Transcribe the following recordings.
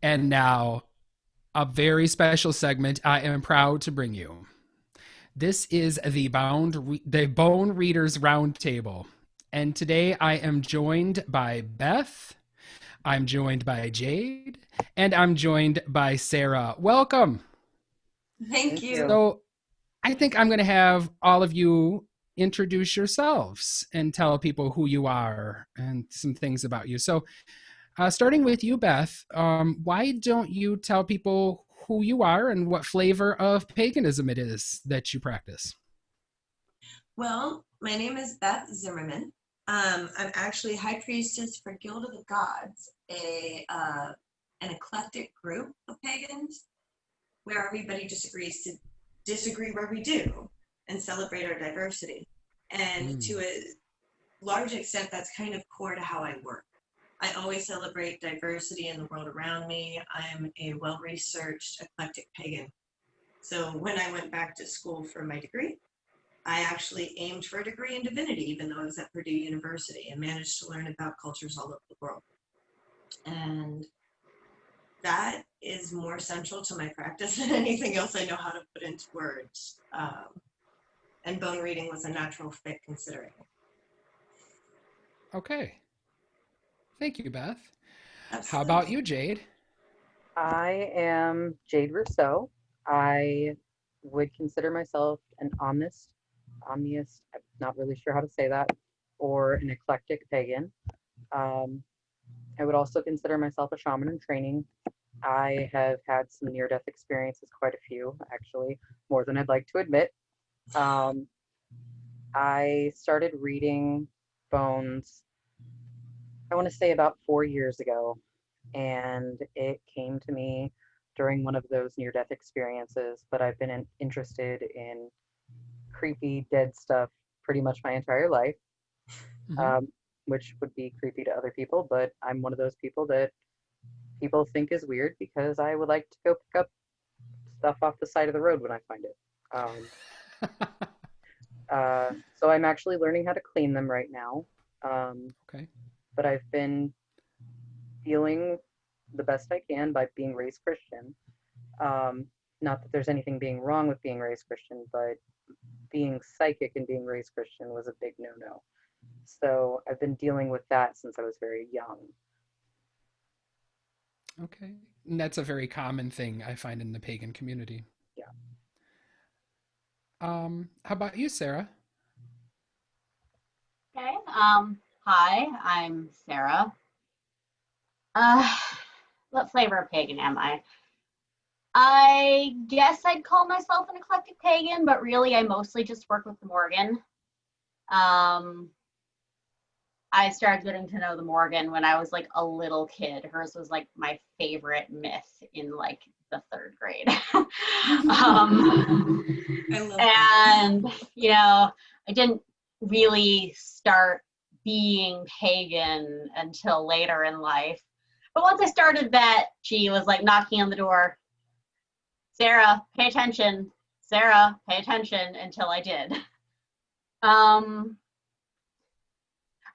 And now, a very special segment I am proud to bring you. This is the Bone Readers Roundtable. And today I am joined by Beth, I'm joined by Jaede, and I'm joined by Sarah. Welcome. Thank Thank you. you. So, I think I'm going to have all of you introduce yourselves and tell people who you are and some things about you. So, starting with you, Beth, why don't you tell people who you are and what flavor of paganism it is that you practice? Well, my name is Beth Zimmerman. I'm actually High Priestess for Guild of the Gods, an eclectic group of pagans where everybody just agrees to disagree where we do and celebrate our diversity. And Mm. to a large extent, that's kind of core to how I work. I always celebrate diversity in the world around me. I'm a well-researched eclectic pagan. So when I went back to school for my degree, I actually aimed for a degree in divinity, even though I was at Purdue University, and managed to learn about cultures all over the world. And that is more central to my practice than anything else I know how to put into words. And bone reading was a natural fit considering. Okay. Thank you, Beth. How about Absolutely. you, Jaede? I am Jaede Rousseau. I would consider myself an omniist, I'm not really sure how to say that, or an eclectic pagan. Um, I would also consider myself a shaman in training. I have had some near-death experiences, quite a few, actually, more than I'd like to admit. Um, I started reading bones, I want to say about 4 years ago, and it came to me during one of those near-death experiences. But I've been interested in creepy dead stuff pretty much my entire life, Mm-hmm. um, which would be creepy to other people. But I'm one of those people that people think is weird because I would like to go pick up stuff off the side of the road when I find it. Um, so I'm actually learning how to clean them right now. Um, Okay. but I've been dealing the best I can by being raised Christian. Not that there's anything being wrong with being raised Christian, but being psychic and being raised Christian was a big no-no. So I've been dealing with that since I was very young. Okay. And that's a very common thing I find in the pagan community. Yeah. How about you, Sarah? Okay. Hi, I'm Sarah. Uh, what flavor of pagan am I? I guess I'd call myself an eclectic pagan, but really I mostly just work with the Morgan. Um, I started getting to know the Morgan when I was like a little kid. Hers was like my favorite myth in like the third grade. I love that. And, you know, I didn't really start being pagan until later in life. But once I started that, she was like knocking on the door, Sarah, pay attention. Sarah, pay attention, until I did. Um,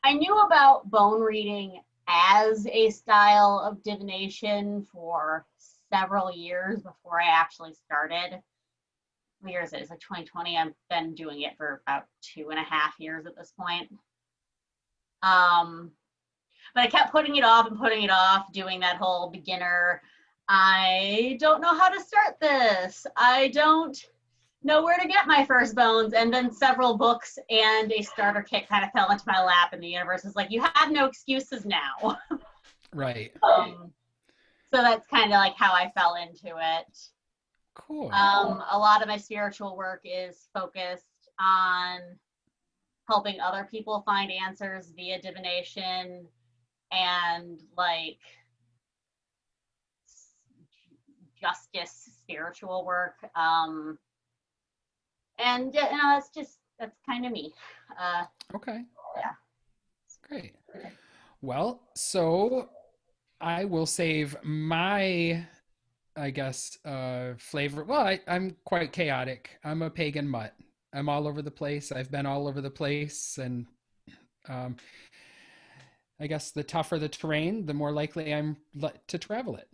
I knew about bone reading as a style of divination for several years before I actually started. What year is it? It's like 2020. I've been doing it for about 2.5 years at this point. Um, but I kept putting it off and putting it off, doing that whole beginner. I don't know how to start this. I don't know where to get my first bones. And then several books and a starter kit kind of fell into my lap, and the universe is like, you have no excuses now. Right. So that's kind of like how I fell into it. Cool. A lot of my spiritual work is focused on helping other people find answers via divination and like justice spiritual work. And you know, that's kind of me. Uh, Okay. yeah. Great. Well, so I will save my, I guess, flavor. Well, I'm quite chaotic. I'm a pagan mutt. I'm all over the place. I've been all over the place, and um, I guess the tougher the terrain, the more likely I'm to travel it.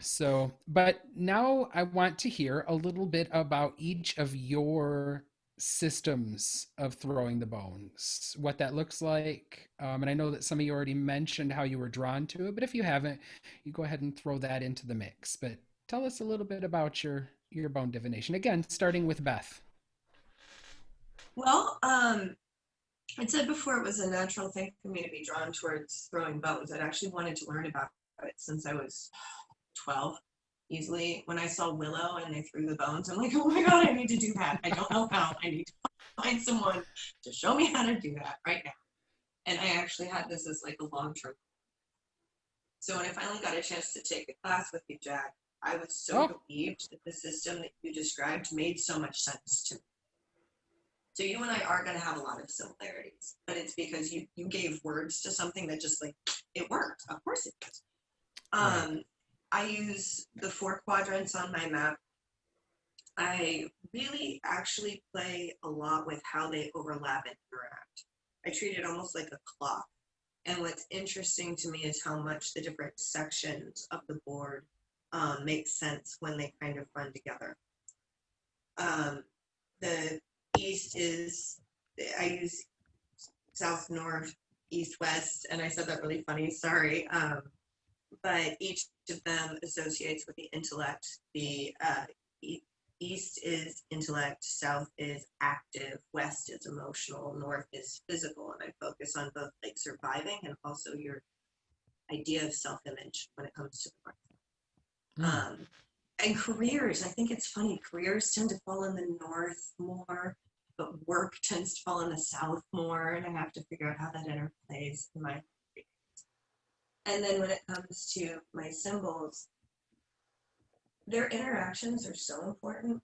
So, but now I want to hear a little bit about each of your systems of throwing the bones, what that looks like. And I know that some of you already mentioned how you were drawn to it, but if you haven't, you go ahead and throw that into the mix. But tell us a little bit about your bone divination. Again, starting with Beth. Well, I said before it was a natural thing for me to be drawn towards throwing bones. I'd actually wanted to learn about it since I was 12. Easily, when I saw Willow and they threw the bones, I'm like, oh my God, I need to do that. I don't know how. I need to find someone to show me how to do that right now. And I actually had this as like a long-term. So when I finally got a chance to take a class with you, Jack, I was so Oh, relieved that the system that you described made so much sense to me. So you and I are going to have a lot of similarities, but it's because you gave words to something that just like, it worked. Of course it does. right. I use the 4 quadrants on my map. I really actually play a lot with how they overlap and interact. I treat it almost like a clock. And what's interesting to me is how much the different sections of the board make sense when they kind of run together. The east is, I use south, north, east, west, and I said that really funny, sorry. But each of them associates with the intellect. The east is intellect, south is active, west is emotional, north is physical, and I focus on both like surviving and also your idea of self-image when it comes to the north. Mm. And careers, I think it's funny, careers tend to fall in the north more, but work tends to fall in the south more, and I have to figure out how that interplays in my. And then when it comes to my symbols, their interactions are so important.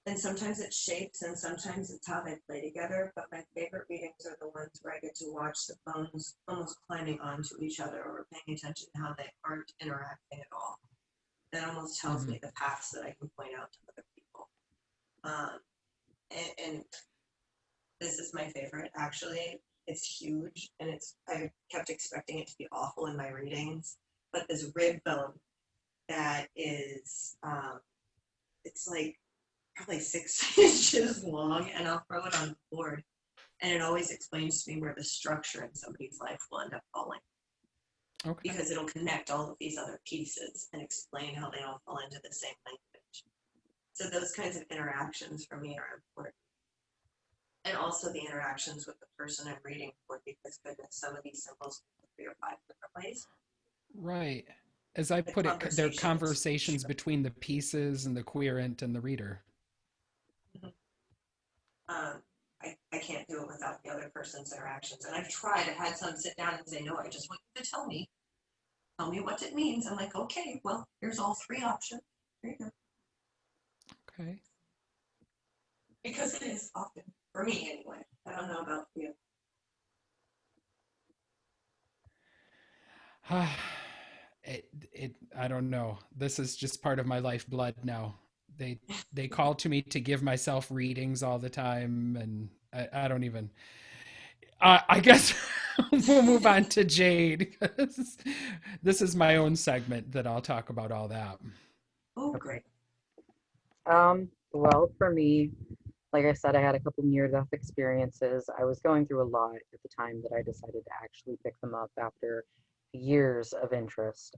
And sometimes it shapes and sometimes it's how they play together. But my favorite readings are the ones where I get to watch the bones almost climbing onto each other or paying attention to how they aren't interacting at all. That almost tells Hmm. me the paths that I can point out to other people. Um, and this is my favorite, actually. It's huge, and I kept expecting it to be awful in my readings. But this rib bone that is, it's like probably 6 inches long, and I'll throw it on the board. And it always explains to me where the structure in somebody's life will end up falling Okay. because it'll connect all of these other pieces and explain how they all fall into the same language. So those kinds of interactions for me are important. And also the interactions with the person I'm reading for, because goodness, some of these symbols can go 3 or 5 different ways. Right. As I The put it, they're conversations. conversations between the pieces and the querent and the reader. Mhm. I can't do it without the other person's interactions. And I've tried. I've had some sit down and say, no, I just want you to tell me what it means. I'm like, okay, well, here's all 3 options. There you go. Okay. Because it is often, for me anyway. I don't know about you. I don't know. This is just part of my lifeblood now. They they call to me to give myself readings all the time, and I don't even. I guess we'll move on to Jaede, because this is my own segment that I'll talk about all that. Oh, Okay. great. Well, for me, like I said, I had a couple near-death experiences. I was going through a lot at the time that I decided to actually pick them up after years of interest.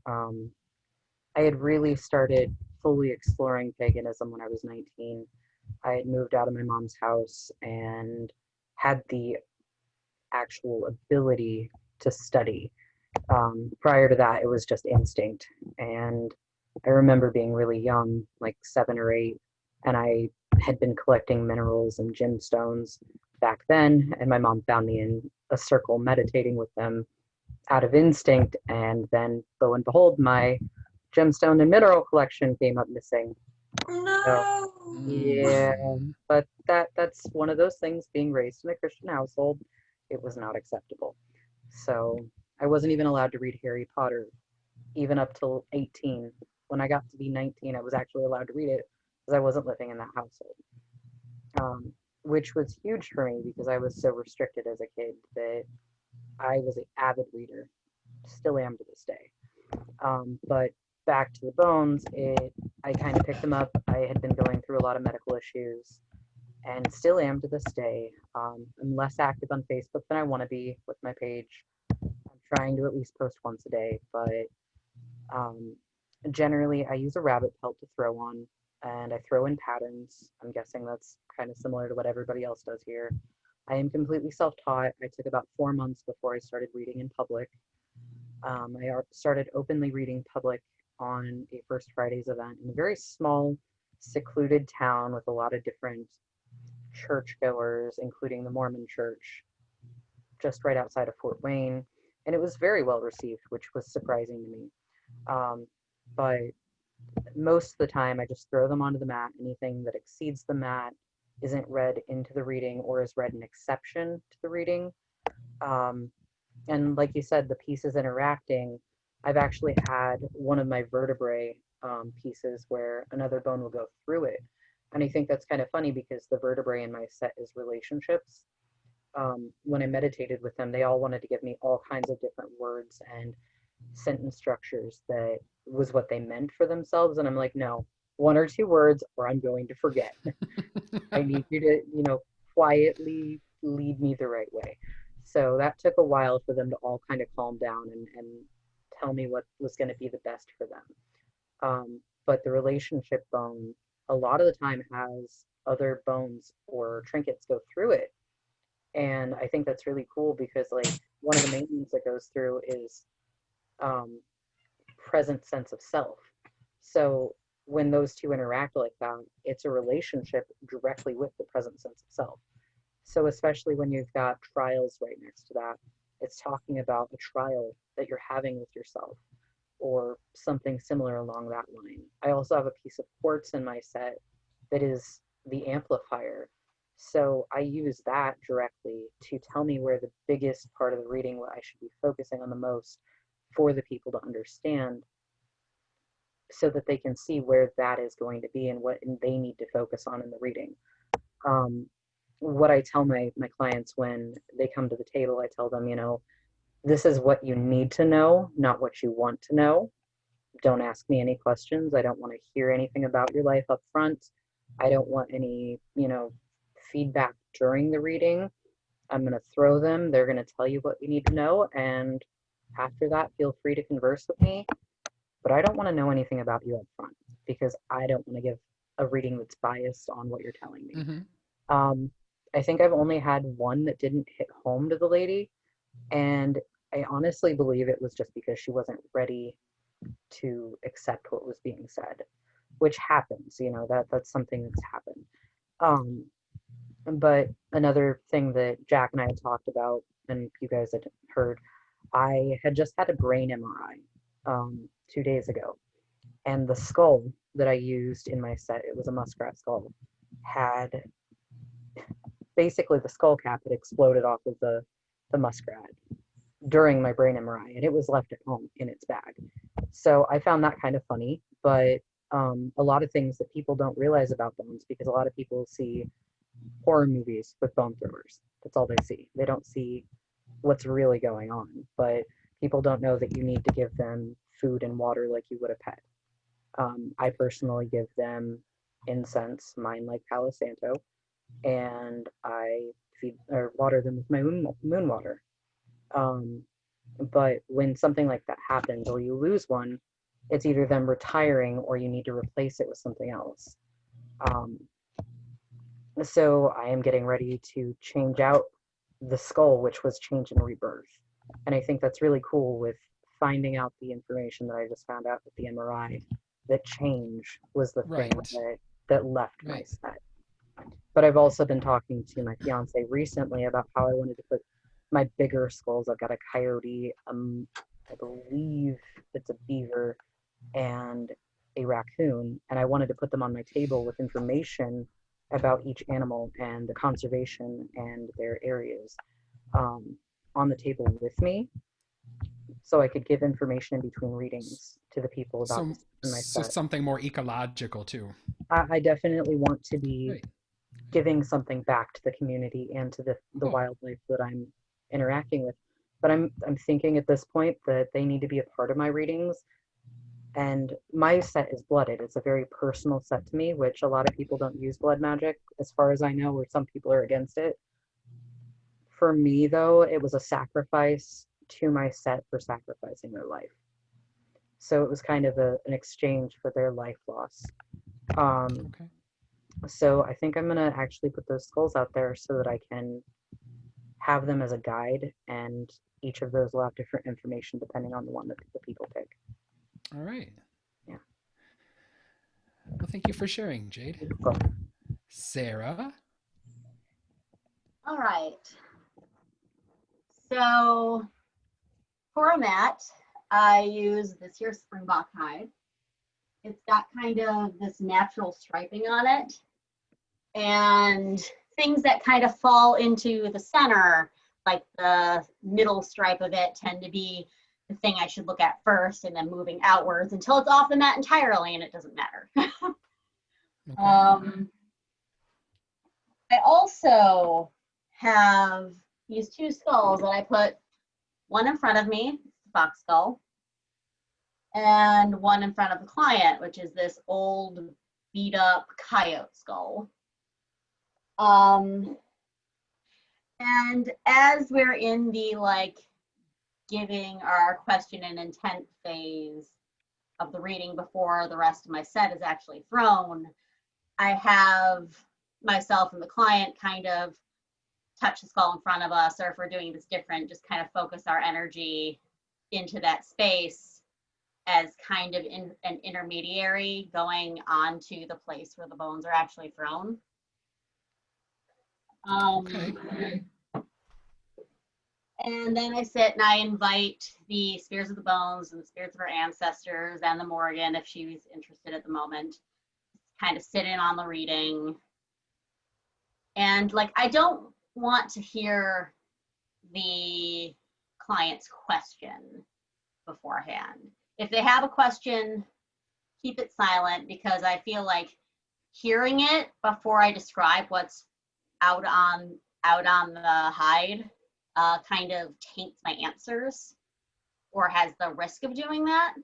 I had really started fully exploring paganism when I was 19. I had moved out of my mom's house and had the actual ability to study. Prior to that, it was just instinct. And I remember being really young, like 7 or 8, and I had been collecting minerals and gemstones back then. And my mom found me in a circle meditating with them out of instinct. And then, lo and behold, my gemstone and mineral collection came up missing. So No. yeah, Mm. but that's one of those things. Being raised in a Christian household, it was not acceptable. So I wasn't even allowed to read Harry Potter even up till 18. When I got to be 19, I was actually allowed to read it because I wasn't living in that household, um, which was huge for me because I was so restricted as a kid that I was an avid reader, still am to this day. But back to the bones, I kind of picked them up. I had been going through a lot of medical issues and still am to this day. I'm less active on Facebook than I want to be with my page. I'm trying to at least post once a day, but um, generally I use a rabbit pelt to throw on, and I throw in patterns. I'm guessing that's kind of similar to what everybody else does here. I am completely self-taught. I took about 4 months before I started reading in public. Started openly reading public on a First Fridays event in a very small, secluded town with a lot of different churchgoers, including the Mormon church, just right outside of Fort Wayne. And it was very well received, which was surprising to me. But most of the time, I just throw them onto the mat. Anything that exceeds the mat isn't read into the reading or is read an exception to the reading. And like you said, the pieces interacting, I've actually had one of my vertebrae pieces where another bone will go through it. And I think that's kind of funny because the vertebrae in my set is relationships. When I meditated with them, they all wanted to give me all kinds of different words and sentence structures that was what they meant for themselves. And I'm like, no, 1 or 2 words or I'm going to forget. I need you to, quietly lead me the right way. So that took a while for them to all kind of calm down and tell me what was going to be the best for them. But the relationship bone, a lot of the time, has other bones or trinkets go through it. And I think that's really cool because, like, one of the main things that goes through is present sense of self. So when those two interact like that, it's a relationship directly with the present sense of self. So especially when you've got trials right next to that, it's talking about a trial that you're having with yourself or something similar along that line. I also have a piece of quartz in my set that is the amplifier. So I use that directly to tell me where the biggest part of the reading, what I should be focusing on the most for the people to understand so that they can see where that is going to be and what they need to focus on in the reading. What I tell my clients when they come to the table, I tell them, this is what you need to know, not what you want to know. Don't ask me any questions. I don't want to hear anything about your life up front. I don't want any, feedback during the reading. I'm going to throw them. They're going to tell you what you need to know. And after that, feel free to converse with me. But I don't want to know anything about you up front because I don't want to give a reading that's biased on what you're telling me. Mm-hmm. I think I've only had one that didn't hit home to the lady. And I honestly believe it was just because she wasn't ready to accept what was being said, which happens, that's something that's happened. But another thing that Jack and I had talked about, and you guys had heard, I had just had a brain MRI 2 days ago. And the skull that I used in my set, it was a muskrat skull, had basically the skull cap had exploded off of the muskrat during my brain MRI, and it was left at home in its bag. So I found that kind of funny, but a lot of things that people don't realize about bones, because a lot of people see horror movies with bone throwers. That's all they see. They don't see what's really going on, but people don't know that you need to give them food and water like you would a pet. I personally give them incense, mine like Palo Santo, and I feed or water them with my moon water. But when something like that happens or you lose one, it's either them retiring or you need to replace it with something else. So I am getting ready to change out the skull, which was Change and Rebirth. And I think that's really cool with finding out the information that I just found out with the MRI, that change was the thing that left my set. But I've also been talking to my fiance recently about how I wanted to put my bigger skulls. I've got a coyote, I believe it's a beaver, and a raccoon, and I wanted to put them on my table with information about each animal and the conservation and their areas on the table with me, so I could give information in between readings to the people about this in my set. So something more ecological too. I definitely want to be giving something back to the community and to the wildlife that I'm interacting with. But I'm thinking at this point that they need to be a part of my readings And my set is blooded. It's a very personal set to me, which a lot of people don't use blood magic, as far as I know, or some people are against it. For me, though, it was a sacrifice to my set for sacrificing their life. So it was kind of an exchange for their life loss. Okay. So I think I'm going to actually put those skulls out there so that I can have them as a guide, and each of those will have different information depending on the one that the people pick. All right. Yeah. Well, thank you for sharing, Jaede. Cool. Sarah? All right. So for a mat, I use this here springbok hide. It's got kind of this natural striping on it, and things that kind of fall into the center, like the middle stripe of it, tend to be the thing I should look at first, and then moving outwards until it's off the mat entirely and it doesn't matter. Okay. I also have these two skulls that I put one in front of me, fox skull, and one in front of the client, which is this old beat up coyote skull. And as we're in the like giving our question and intent phase of the reading before the rest of my set is actually thrown, I have myself and the client kind of touch the skull in front of us, or if we're doing this different, just kind of focus our energy into that space as kind of an intermediary going on to the place where the bones are actually thrown. Okay. And then I sit and I invite the spirits of the bones and the spirits of our ancestors and the Morgan, if she was interested at the moment, kind of sit in on the reading. And like, I don't want to hear the client's question beforehand. If they have a question, keep it silent, because I feel like hearing it before I describe what's out on the hide kind of taints my answers, or has the risk of doing that.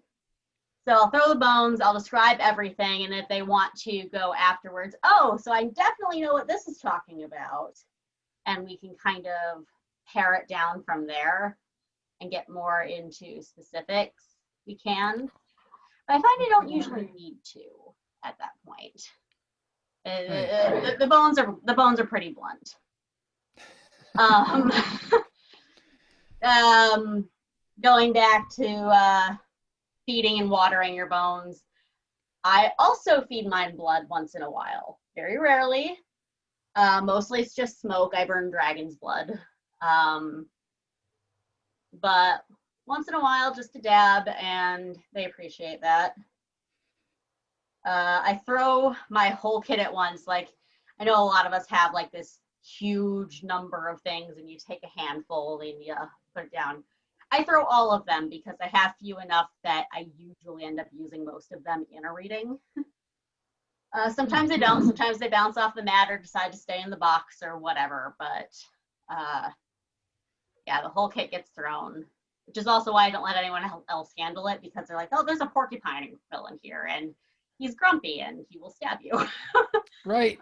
So I'll throw the bones, I'll describe everything, and if they want to go afterwards, oh, so I definitely know what this is talking about, and we can kind of pare it down from there and get more into specifics, we can. But I find I don't usually need to at that point. The bones are pretty blunt. Going back to feeding and watering your bones, I also feed mine blood once in a while. Very rarely. Mostly it's just smoke. I burn dragon's blood. But once in a while, just a dab, and they appreciate that. I throw my whole kit at once. Like, I know a lot of us have like this huge number of things, and you take a handful and you put it down. I throw all of them because I have few enough that I usually end up using most of them in a reading. Sometimes I don't. Sometimes they bounce off the mat or decide to stay in the box or whatever. But yeah, the whole kit gets thrown, which is also why I don't let anyone else handle it, because they're like, oh, there's a porcupine villain here, and he's grumpy and he will stab you. Right.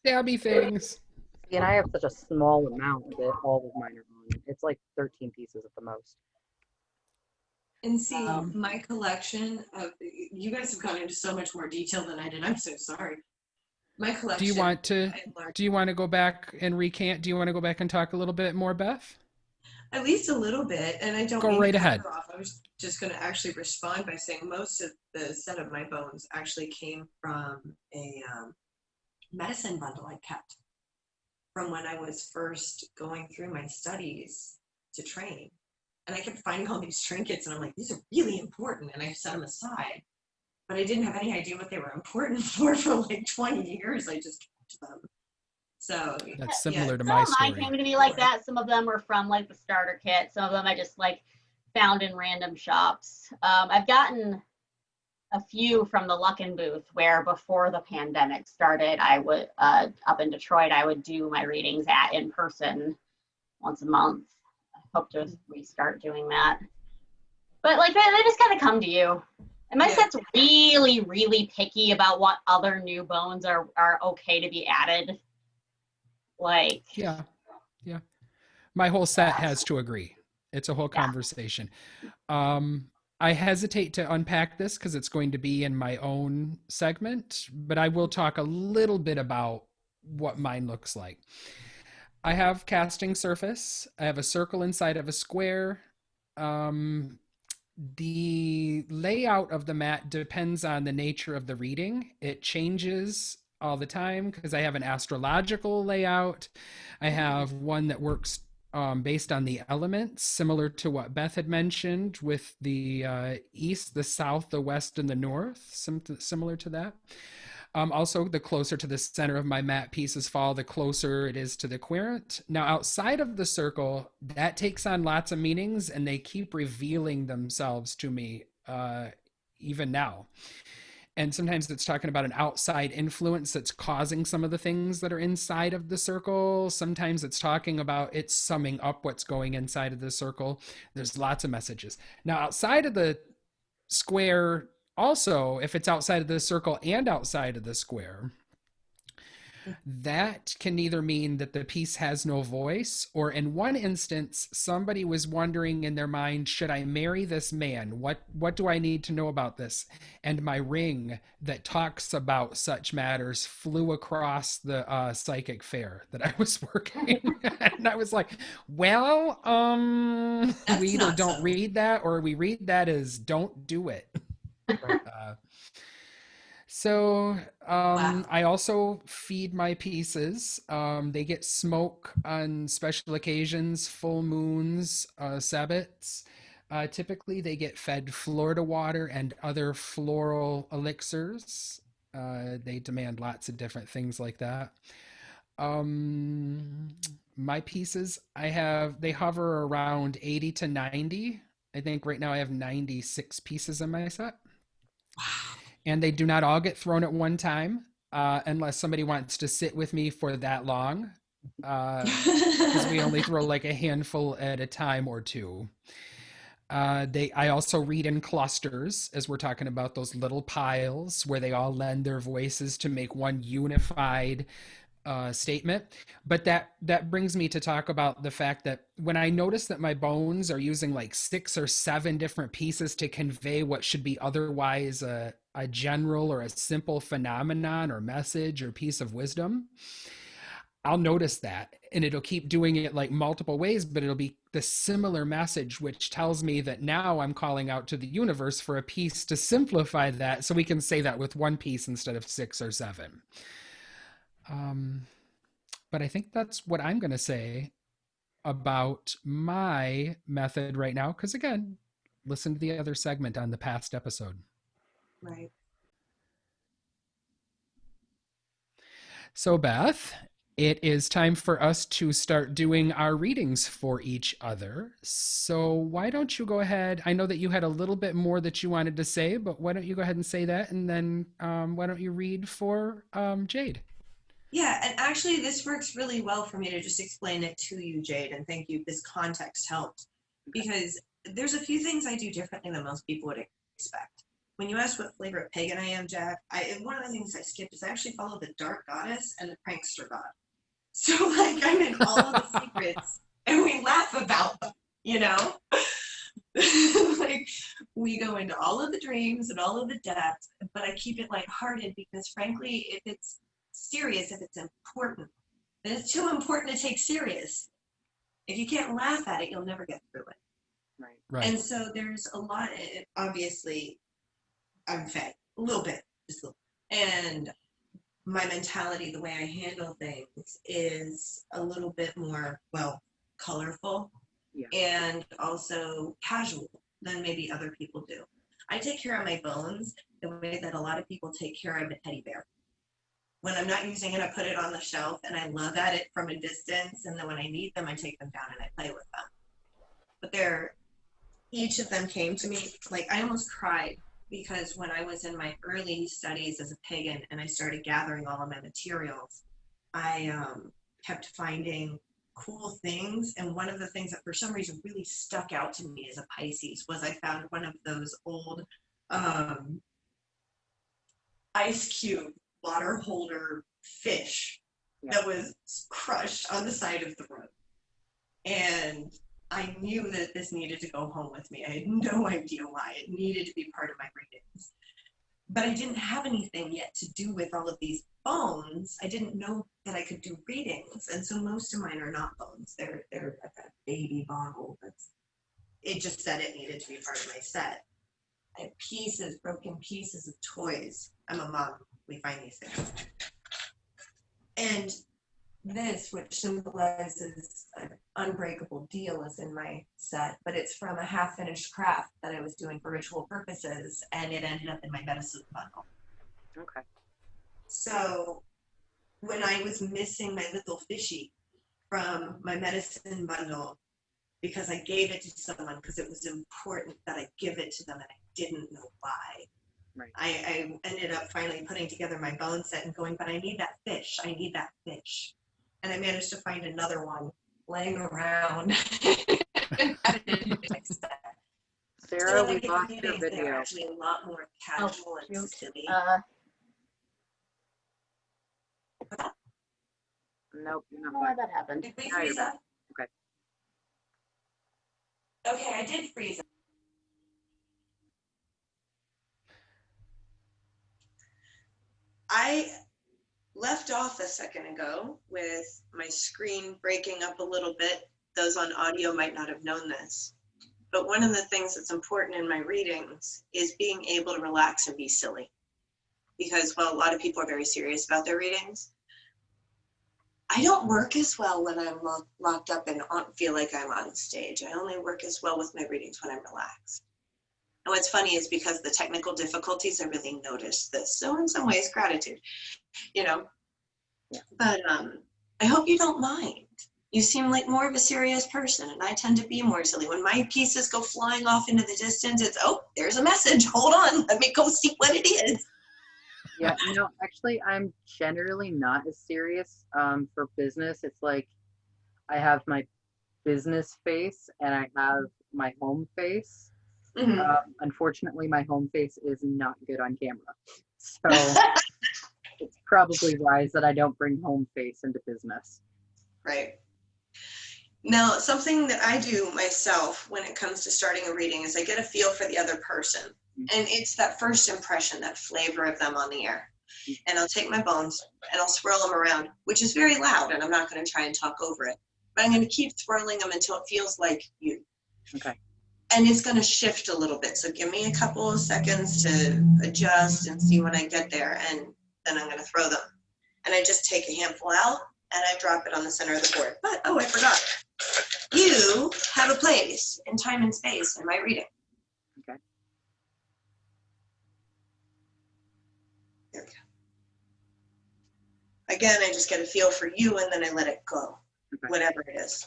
Stabby things. And I have such a small amount that all of mine are on. It's like 13 pieces at the most. And see, my collection of, you guys have gone into so much more detail than I did. I'm so sorry. My collection. Do you want to go back and recant? Do you want to go back and talk a little bit more, Beth? At least a little bit, and I don't go mean right to cut ahead. her off. I was just going to actually respond by saying most of the set of my bones actually came from a medicine bundle I kept from when I was first going through my studies to train. And I kept finding all these trinkets, and I'm like, these are really important, and I set them aside. But I didn't have any idea what they were important for like 20 years. I just kept them. So that's similar to my story. Mine came to me like that. Some of them were from like the starter kit. Some of them I just like found in random shops. I've gotten a few from the Luckin booth, where before the pandemic started, I would up in Detroit, I would do my readings in person once a month. I hope to restart doing that. But like they just kind of come to you. And my Yeah. set's really, really picky about what other new bones are okay to be added. Like, Yeah. Yeah. My whole set has to agree. It's a whole yeah. conversation. Um, I hesitate to unpack this because it's going to be in my own segment, but I will talk a little bit about what mine looks like. I have casting surface. I have a circle inside of a square. Um, the layout of the mat depends on the nature of the reading. It changes all the time because I have an astrological layout. I have one that works based on the elements, similar to what Beth had mentioned with the east, the south, the west, and the north, similar to that. Also, the closer to the center of my mat pieces fall, the closer it is to the querent. Now, outside of the circle, that takes on lots of meanings, and they keep revealing themselves to me even now. And sometimes it's talking about an outside influence that's causing some of the things that are inside of the circle. Sometimes it's talking about it's summing up what's going inside of the circle. There's lots of messages. Now, outside of the square, also, if it's outside of the circle and outside of the square, that can either mean that the piece has no voice, or in one instance, somebody was wondering in their mind, should I marry this man? What do I need to know about this? And my ring that talks about such matters flew across the psychic fair that I was working. And I was like, well, That's we either not don't so. read that or we read that as don't do it. Uh, so Wow. I also feed my pieces. They get smoke on special occasions, full moons, Sabbats. Typically, they get fed Florida water and other floral elixirs. They demand lots of different things like that. Um, my pieces, they hover around 80 to 90. I think right now I have 96 pieces in my set, and they do not all get thrown at one time unless somebody wants to sit with me for that long, because we only throw like a handful at a time or two. I also read in clusters, as we're talking about those little piles where they all lend their voices to make one unified statement. But that brings me to talk about the fact that when I notice that my bones are using like 6 or 7 different pieces to convey what should be otherwise a general or a simple phenomenon or message or piece of wisdom, I'll notice that, and it'll keep doing it like multiple ways, but it'll be the similar message, which tells me that now I'm calling out to the universe for a piece to simplify that so we can say that with one piece instead of 6 or 7. Um, but I think that's what I'm going to say about my method right now. Because again, listen to the other segment on the past episode. Right. So, Beth, it is time for us to start doing our readings for each other. So, why don't you go ahead? I know that you had a little bit more that you wanted to say, but why don't you go ahead and say that? And then why don't you read for Jaede? Yeah, and actually this works really well for me to just explain it to you, Jaede, and thank you. This context helped because there's a few things I do differently than most people would expect. When you ask what flavor of pagan I am, Jack, one of the things I skipped is I actually follow the dark goddess and the prankster god. So like I'm in all of the secrets and we laugh about them, you know? Like we go into all of the dreams and all of the depths, but I keep it lighthearted because frankly, if it's serious, if it's important, then it's too important to take serious. If you can't laugh at it, you'll never get through it. Right. Right. And so there's a lot, obviously, I'm fed a little bit, just a little. And my mentality, the way I handle things is a little bit more, well, colorful Yeah. and also casual than maybe other people do. I take care of my bones the way that a lot of people take care of a teddy bear. When I'm not using it, I put it on the shelf and I love at it from a distance. And then when I need them, I take them down and I play with them. But each of them came to me, like I almost cried because when I was in my early studies as a pagan and I started gathering all of my materials, I kept finding cool things. And one of the things that for some reason really stuck out to me as a Pisces was I found one of those old ice cube water holder fish that was crushed on the side of the road. And I knew that this needed to go home with me. I had no idea why. It needed to be part of my readings. But I didn't have anything yet to do with all of these bones. I didn't know that I could do readings. And so most of mine are not bones. They're like a baby bottle. It just said it needed to be part of my set. I have pieces, broken pieces of toys. I'm a mom. We find these things. And this, which symbolizes an unbreakable deal, is in my set, but it's from a half-finished craft that I was doing for ritual purposes, and it ended up in my medicine bundle. Okay. So when I was missing my little fishy from my medicine bundle, because I gave it to someone because it was important that I give it to them, and I didn't know why. Right. I ended up finally putting together my bone set and going, but I need that fish. I need that fish. And I managed to find another one laying around. Sarah, So we lost your they're video. actually a lot more casual and silly. Nope, you're I don't not know why back. that happened. Did we Now you're freeze back. up? Okay. Okay, I did freeze up. I left off a second ago with my screen breaking up a little bit. Those on audio might not have known this. But one of the things that's important in my readings is being able to relax and be silly. Because while a lot of people are very serious about their readings, I don't work as well when I'm locked up and feel like I'm on stage. I only work as well with my readings when I'm relaxed. And what's funny is because the technical difficulties, I really noticed this. So in some ways, gratitude, you know. Yeah. But I hope you don't mind. You seem like more of a serious person, and I tend to be more silly. When my pieces go flying off into the distance, it's, oh, there's a message. Hold on. Let me go see what it is. Yeah, actually, I'm generally not as serious for business. It's like I have my business face and I have my home face. Mm-hmm. Unfortunately, my home face is not good on camera. So it's probably wise that I don't bring home face into business. Right. Now, something that I do myself when it comes to starting a reading is I get a feel for the other person. And it's that first impression, that flavor of them on the air. And I'll take my bones and I'll swirl them around, which is very loud, and I'm not going to try and talk over it. But I'm going to keep swirling them until it feels like you. Okay. And it's going to shift a little bit. So give me a couple of seconds to adjust and see when I get there. And then I'm going to throw them. And I just take a handful out and I drop it on the center of the board. But, oh, I forgot. You have a place in time and space in my reading. Okay. There we go. Again, I just get a feel for you and then I let it go, whatever it is.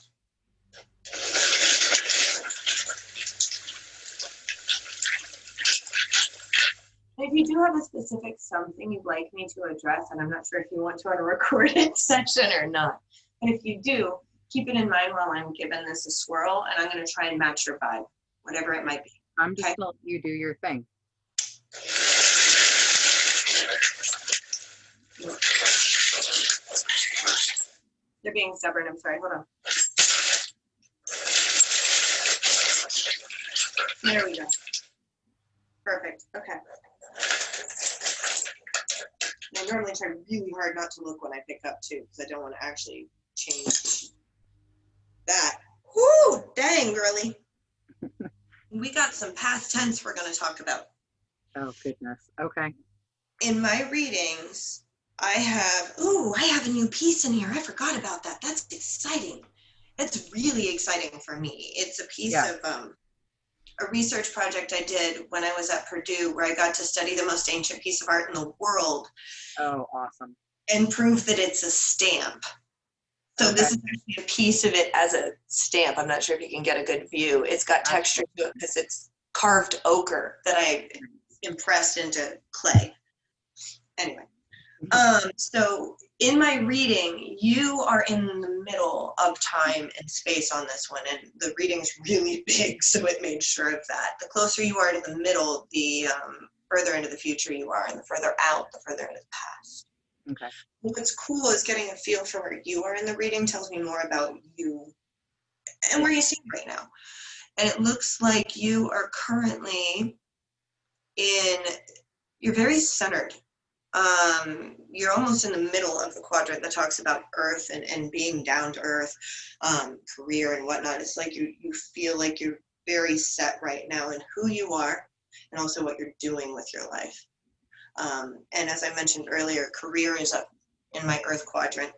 If you do have a specific something you'd like me to address, and I'm not sure if you want to on a recorded session or not, but if you do, keep it in mind while I'm giving this a swirl, and I'm going to try and match your vibe, whatever it might be. I'm just letting you do your thing. They're being stubborn. I'm sorry. Hold on. There we go. Perfect. Okay. I normally try really hard not to look when I pick up too, because I don't want to actually change that. Whoo! Dang, girly. We got some past tense we're going to talk about. Oh, goodness. Okay. In my readings, I have a new piece in here. I forgot about that. That's exciting. That's really exciting for me. It's a piece of a research project I did when I was at Purdue, where I got to study the most ancient piece of art in the world. Oh, awesome. And prove that it's a stamp. So this is actually a piece of it as a stamp. I'm not sure if you can get a good view. It's got texture to it because it's carved ochre that I impressed into clay. Anyway, So in my reading, you are in the middle of time and space on this one, and the reading is really big, so it made sure of that. The closer you are to the middle, the further into the future you are, and the further out, the further into the past. Okay. What's cool is getting a feel for where you are in the reading tells me more about you and where you stand right now. And it looks like you are currently you're very centered. You're almost in the middle of the quadrant that talks about earth and being down to earth, career and whatnot. It's like you feel like you're very set right now in who you are and also what you're doing with your life. And as I mentioned earlier, career is up in my earth quadrant.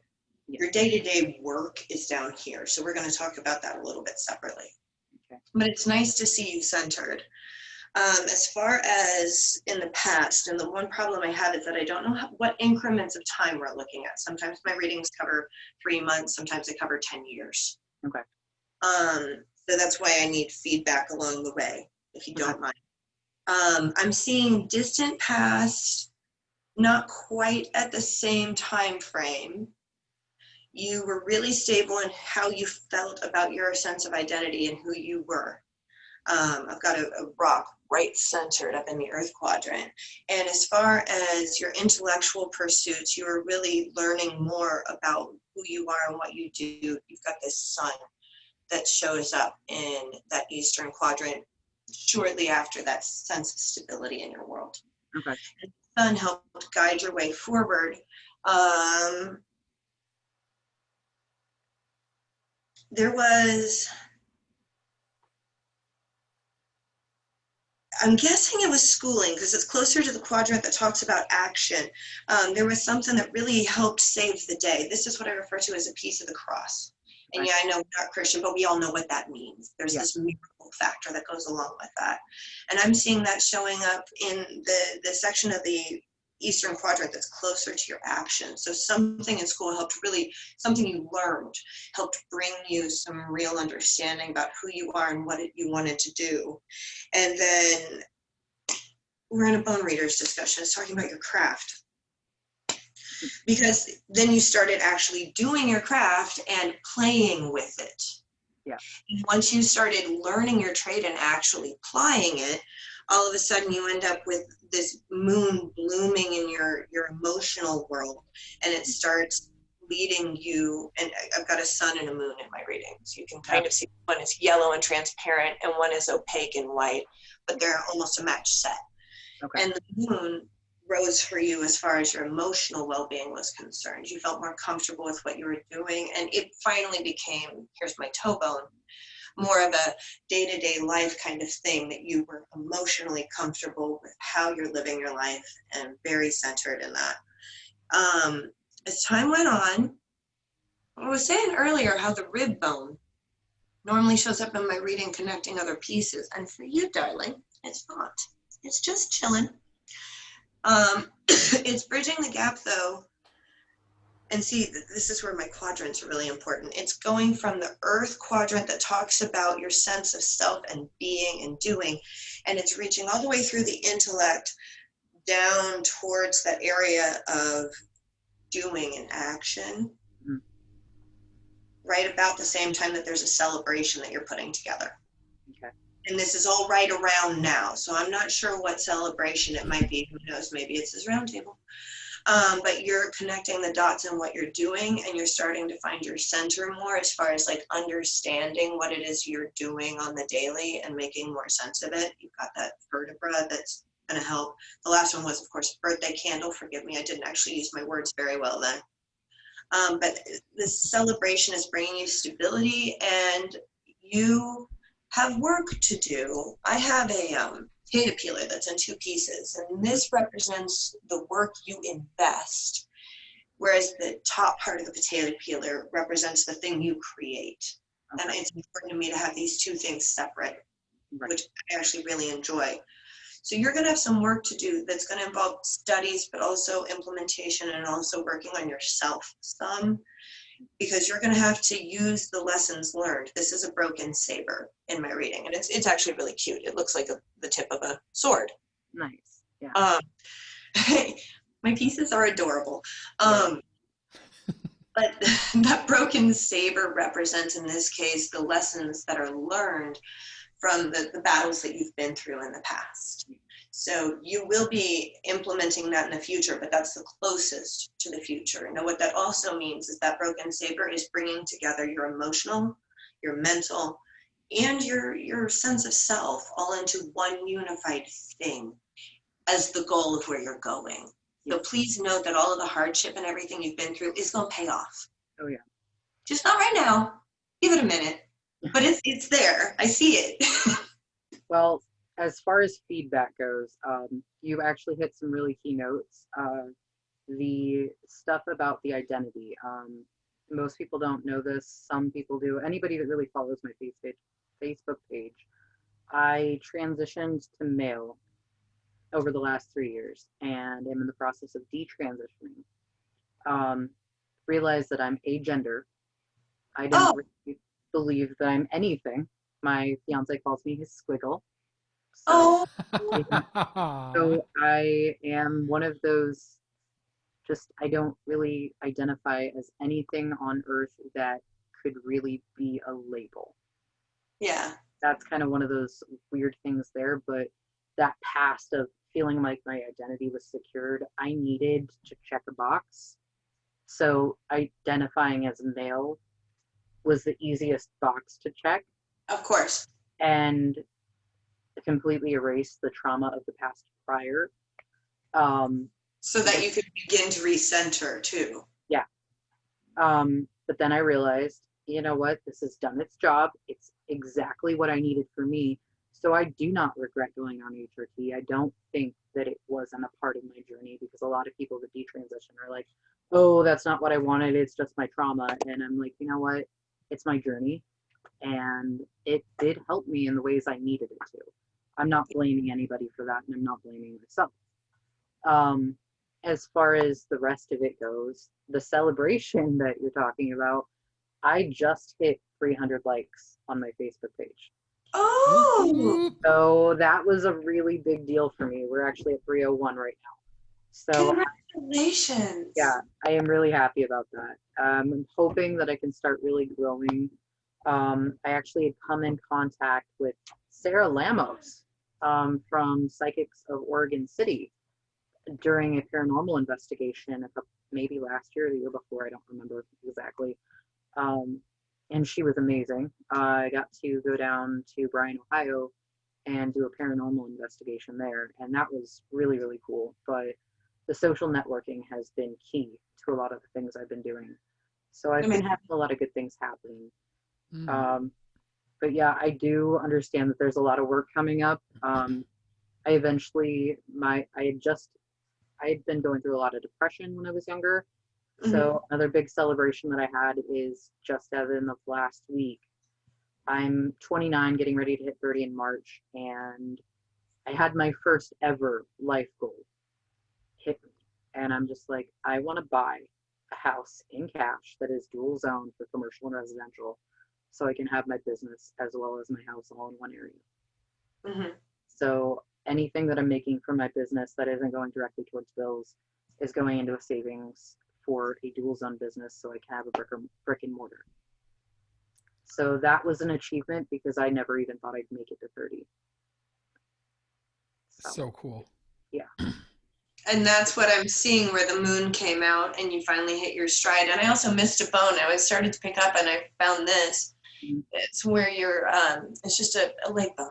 Your day-to-day work is down here. So we're going to talk about that a little bit separately. Okay. But it's nice to see you centered. As far as in the past, and the one problem I have is that I don't know what increments of time we're looking at. Sometimes my readings cover 3 months, sometimes they cover 10 years. Okay. So that's why I need feedback along the way, if you don't mind. I'm seeing distant past, not quite at the same time frame. You were really stable in how you felt about your sense of identity and who you were. I've got a rock right centered up in the earth quadrant. And as far as your intellectual pursuits, you are really learning more about who you are and what you do. You've got this sun that shows up in that eastern quadrant shortly after that sense of stability in your world. Okay. And the sun helped guide your way forward. I'm guessing it was schooling because it's closer to the quadrant that talks about action. There was something that really helped save the day. This is what I refer to as a piece of the cross. And yeah, I know we're not Christian, but we all know what that means. There's this miracle factor that goes along with that. And I'm seeing that showing up in the section of the eastern quadrant that's closer to your action. So something in school something you learned helped bring you some real understanding about who you are and what you wanted to do. And then we're in a bone readers discussion. It's talking about your craft. Because then you started actually doing your craft and playing with it. Yeah. And once you started learning your trade and actually applying it, all of a sudden you end up with this moon blooming in your emotional world, and it starts leading you. And I've got a sun and a moon in my reading, so you can kind of see one is yellow and transparent and one is opaque and white, but they're almost a match set. Okay. And the moon rose for you as far as your emotional well-being was concerned. You felt more comfortable with what you were doing, and it finally became, here's my toe bone, more of a day-to-day life kind of thing, that you were emotionally comfortable with how you're living your life and very centered in that. As time went on, I was saying earlier how the rib bone normally shows up in my reading connecting other pieces, and for you, darling, it's not. It's just chilling. It's bridging the gap, though. And see, this is where my quadrants are really important. It's going from the earth quadrant that talks about your sense of self and being and doing, and it's reaching all the way through the intellect down towards that area of doing and action, right about the same time that there's a celebration that you're putting together. Okay. And this is all right around now, so I'm not sure what celebration it might be. Who knows? Maybe it's this round table. But you're connecting the dots in what you're doing, and you're starting to find your center more as far as like understanding what it is you're doing on the daily and making more sense of it. You've got that vertebra that's going to help. The last one was, of course, birthday candle. Forgive me, I didn't actually use my words very well then. But this celebration is bringing you stability, and you have work to do. I have a potato peeler that's in 2 pieces, and this represents the work you invest, whereas the top part of the potato peeler represents the thing you create. Okay. And it's important to me to have these 2 things separate, which I actually really enjoy. So you're going to have some work to do that's going to involve studies, but also implementation, and also working on yourself some, because you're going to have to use the lessons learned. This is a broken saber in my reading, and it's actually really cute. It looks like the tip of a sword. Nice. Yeah. My pieces are adorable. But that broken saber represents, in this case, the lessons that are learned from the battles that you've been through in the past. So you will be implementing that in the future, but that's the closest to the future. Now, what that also means is that broken saber is bringing together your emotional, your mental, and your sense of self all into one unified thing as the goal of where you're going. So please note that all of the hardship and everything you've been through is going to pay off. Oh yeah. Just not right now. Give it a minute. But it's there. I see it. Well, as far as feedback goes, you actually hit some really key notes. The stuff about the identity. Most people don't know this. Some people do. Anybody that really follows my Facebook page, I transitioned to male over the last 3 years, and am in the process of detransitioning. Realized that I'm agender. I didn't really believe that I'm anything. My fiance calls me his squiggle. So, so I am one of those, just, I don't really identify as anything on earth that could really be a label. Yeah. That's kind of one of those weird things there, but that past of feeling like my identity was secured, I needed to check a box. So identifying as male was the easiest box to check. Of course. And completely erase the trauma of the past prior. So that you could begin to recenter too. Yeah. But then I realized, you know what, this has done its job. It's exactly what I needed for me. So I do not regret going on HRT. I don't think that it wasn't a part of my journey, because a lot of people that detransition are like, oh, that's not what I wanted. It's just my trauma. And I'm like, you know what? It's my journey. And it did help me in the ways I needed it to. I'm not blaming anybody for that, and I'm not blaming myself. As far as the rest of it goes, the celebration that you're talking about, I just hit 300 likes on my Facebook page. Oh! So that was a really big deal for me. We're actually at 301 right now. So congratulations. Yeah, I am really happy about that. I'm hoping that I can start really growing. I actually had come in contact with Sarah Lamos from Psychics of Oregon City during a paranormal investigation, maybe last year or the year before, I don't remember exactly. And she was amazing. I got to go down to Bryan, Ohio and do a paranormal investigation there, and that was really, really cool. But the social networking has been key to a lot of the things I've been doing. So I've been having a lot of good things happening. But yeah, I do understand that there's a lot of work coming up. I had been going through a lot of depression when I was younger. So another big celebration that I had is just as in the last week. I'm 29, getting ready to hit 30 in March, and I had my first ever life goal hit me. And I'm just like, I want to buy a house in cash that is dual zone for commercial and residential, so I can have my business as well as my house all in one area. So anything that I'm making from my business that isn't going directly towards bills is going into a savings for a dual zone business, so I can have a brick and mortar. So that was an achievement, because I never even thought I'd make it to 30. So cool. Yeah. And that's what I'm seeing, where the moon came out and you finally hit your stride. And I also missed a bone. I was started to pick up, and I found this. It's where you're, it's just a leg bone,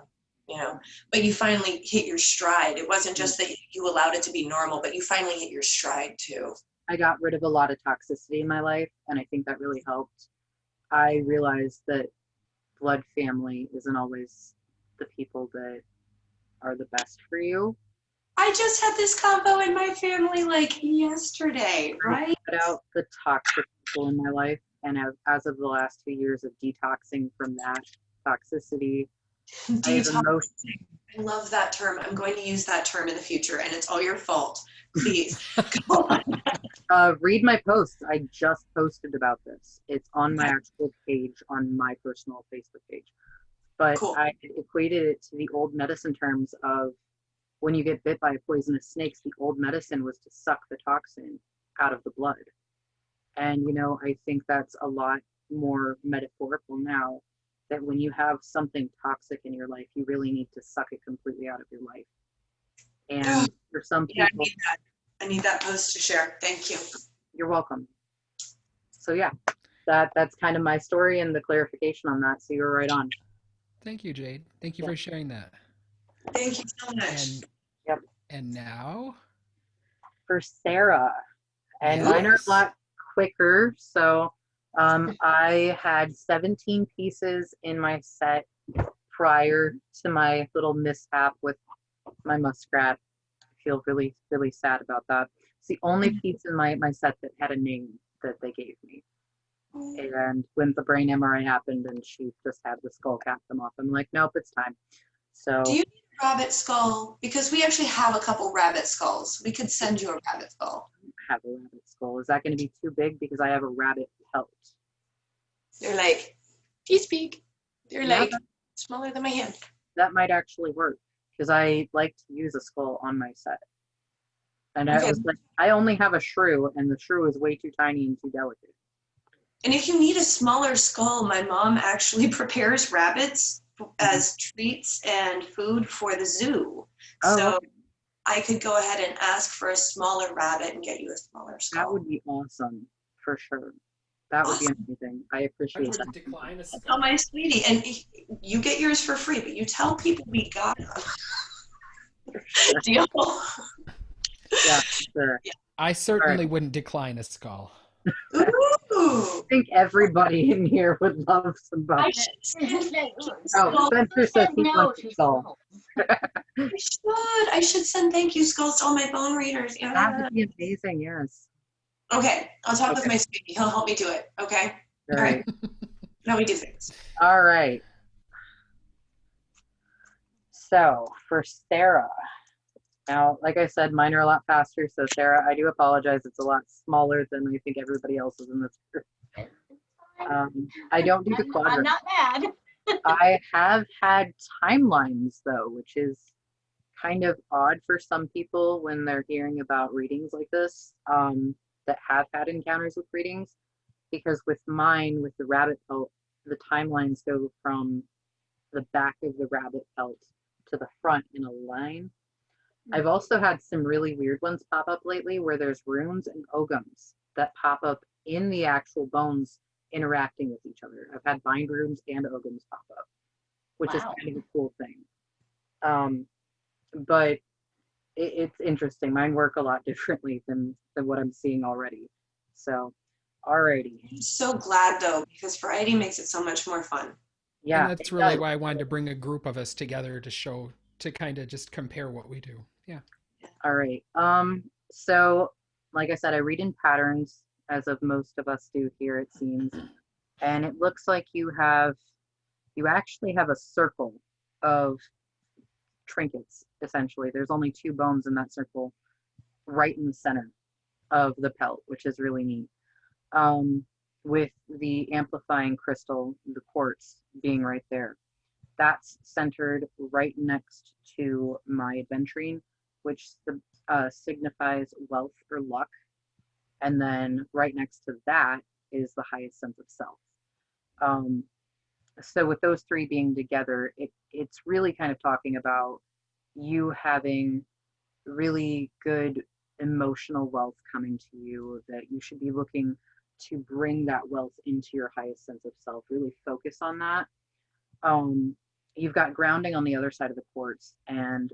you know, but you finally hit your stride. It wasn't just that you allowed it to be normal, but you finally hit your stride too. I got rid of a lot of toxicity in my life, and I think that really helped. I realized that blood family isn't always the people that are the best for you. I just had this combo in my family like yesterday, right? I cut out the toxic people in my life, and as of the last 2 years of detoxing from that toxicity, Detoxing. I love that term. I'm going to use that term in the future, and it's all your fault. Please, go on. Read my posts. I just posted about this. It's on my actual page on my personal Facebook page. But cool. I equated it to the old medicine terms of when you get bit by a poisonous snake, the old medicine was to suck the toxin out of the blood. And, you know, I think that's a lot more metaphorical now, that when you have something toxic in your life, you really need to suck it completely out of your life. And for some Yeah, people, I need that post to share. Thank you. you're welcome. So yeah, that's kind of my story and the clarification on that. So you're right on. Thank you, Jaede. Thank you for sharing that. Thank you so much. And Yep. and now For Sarah, and mine are a lot quicker. So I had 17 pieces in my set prior to my little mishap with my muskrat. I feel really, really sad about that. It's the only piece in my set that had a name that they gave me. And when the brain MRI happened and she just had the skull cap come off, I'm like, nope, it's time. So do you need a rabbit skull? Because we actually have a couple rabbit skulls. We could send you a rabbit skull. I have a rabbit skull. Is that going to be too big? Because I have a rabbit pelt. They're like this big. They're Yeah, like smaller than my hand. that might actually work, because I like to use a skull on my set. And I Okay. was like, I only have a shrew, and the shrew is way too tiny and too delicate. And if you need a smaller skull, my mom actually prepares rabbits as treats and food for the zoo. Oh, So okay. I could go ahead and ask for a smaller rabbit and get you a smaller skull. That would be awesome, for sure. That would be amazing. I I appreciate would that. decline a Oh, skull. my sweetie. And you get yours for free, but you tell people we got them. Sure. Deal? Yeah, sure. I certainly wouldn't decline a skull. Ooh. I think everybody in here would love some I bugs. should Oh, Spencer says he no wants a to skull. skulls. I should send thank you skulls to all my bone readers. That Yeah. would be amazing, yes. Okay, I'll talk with Okay. my sweetie. He'll help me do it. Okay? All right. How we do things. All right. So for Sarah, now, like I said, mine are a lot faster. So Sarah, I do apologize. It's a lot smaller than I think everybody else is in this group. I don't do the I'm quadrant. not mad. I have had timelines though, which is kind of odd for some people when they're hearing about readings like this, that have had encounters with readings, because with mine, with the rabbit pelt, the timelines go from the back of the rabbit pelt to the front in a line. I've also had some really weird ones pop up lately where there's runes and ogums that pop up in the actual bones interacting with each other. I've had bind runes and ogums pop up, which is Wow. kind of a cool thing. But it's interesting. Mine work a lot differently than what I'm seeing already. So, alrighty. I'm so glad though, because variety makes it so much more fun. Yeah. And that's it really does. why I wanted to bring a group of us together to kind of just compare what we do. Yeah. All right. So like I said, I read in patterns, as of most of us do here, it seems. And it looks like you actually have a circle of trinkets, essentially. There's only 2 bones in that circle right in the center of the pelt, which is really neat. With the amplifying crystal, the quartz, being right there. That's centered right next to my aventurine, which signifies wealth or luck. And then right next to that is the highest sense of self. So with those 3 being together, it's really kind of talking about you having really good emotional wealth coming to you, that you should be looking to bring that wealth into your highest sense of self. Really focus on that. You've got grounding on the other side of the quartz, and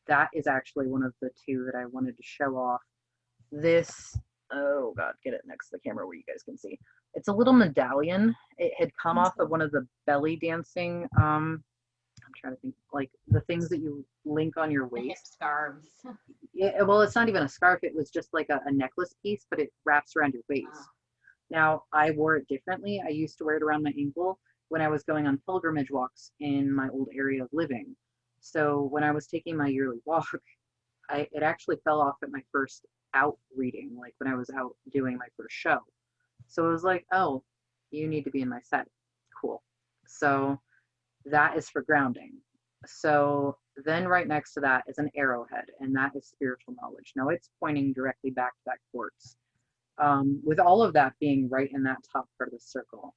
that is actually one of the 2 that I wanted to show off. This, oh God, get it next to the camera where you guys can see. It's a little medallion. It had come off of one of the belly dancing, I'm trying to think, like the things that you link on your The hip waist. scarves. Yeah, well, it's not even a scarf. It was just like a necklace piece, but it wraps around your waist. Oh. Now, I wore it differently. I used to wear it around my ankle when I was going on pilgrimage walks in my old area of living. So when I was taking my yearly walk, it actually fell off at my first out reading, like when I was out doing my first show. So it was like, oh, you need to be in my set. Cool. So that is for grounding. So then right next to that is an arrowhead, and that is spiritual knowledge. Now it's pointing directly back to that quartz. With all of that being right in that top part of the circle,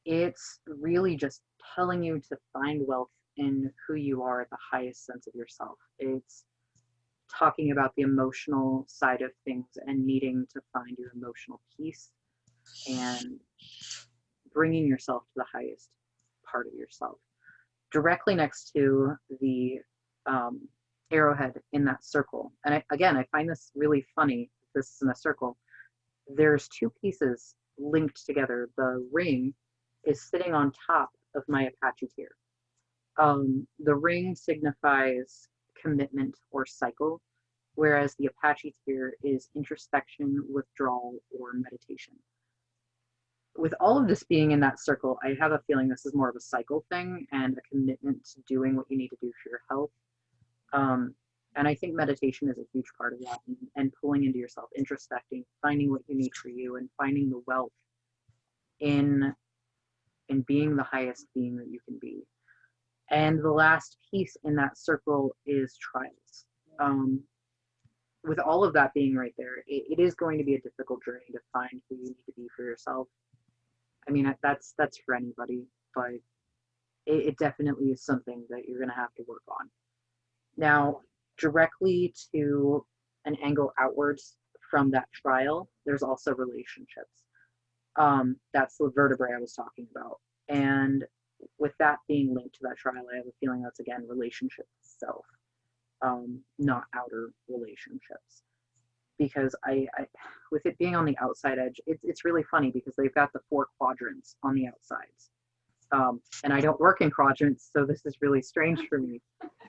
it's really just telling you to find wealth in who you are at the highest sense of yourself. It's talking about the emotional side of things and needing to find your emotional peace and bringing yourself to the highest part of yourself. Directly next to the arrowhead in that circle, and I find this really funny. This is in a circle. There's two pieces linked together. The ring is sitting on top of my Apache tear. The ring signifies commitment or cycle, whereas the Apache tear is introspection, withdrawal, or meditation. With all of this being in that circle, I have a feeling this is more of a cycle thing and a commitment to doing what you need to do for your health. And I think meditation is a huge part of that, and pulling into yourself, introspecting, finding what you need for you, and finding the wealth in being the highest being that you can be. And the last piece in that circle is trials. With all of that being right there, it is going to be a difficult journey to find who you need to be for yourself. I mean, that's for anybody, but it definitely is something that you're going to have to work on. Now, directly to an angle outwards from that trial, there's also relationships. That's the vertebrae I was talking about. And with that being linked to that trial, I have a feeling that's, again, relationship itself, not outer relationships. Because I with it being on the outside edge, it's really funny because they've got the 4 quadrants on the outsides. And I don't work in quadrants, so this is really strange for me.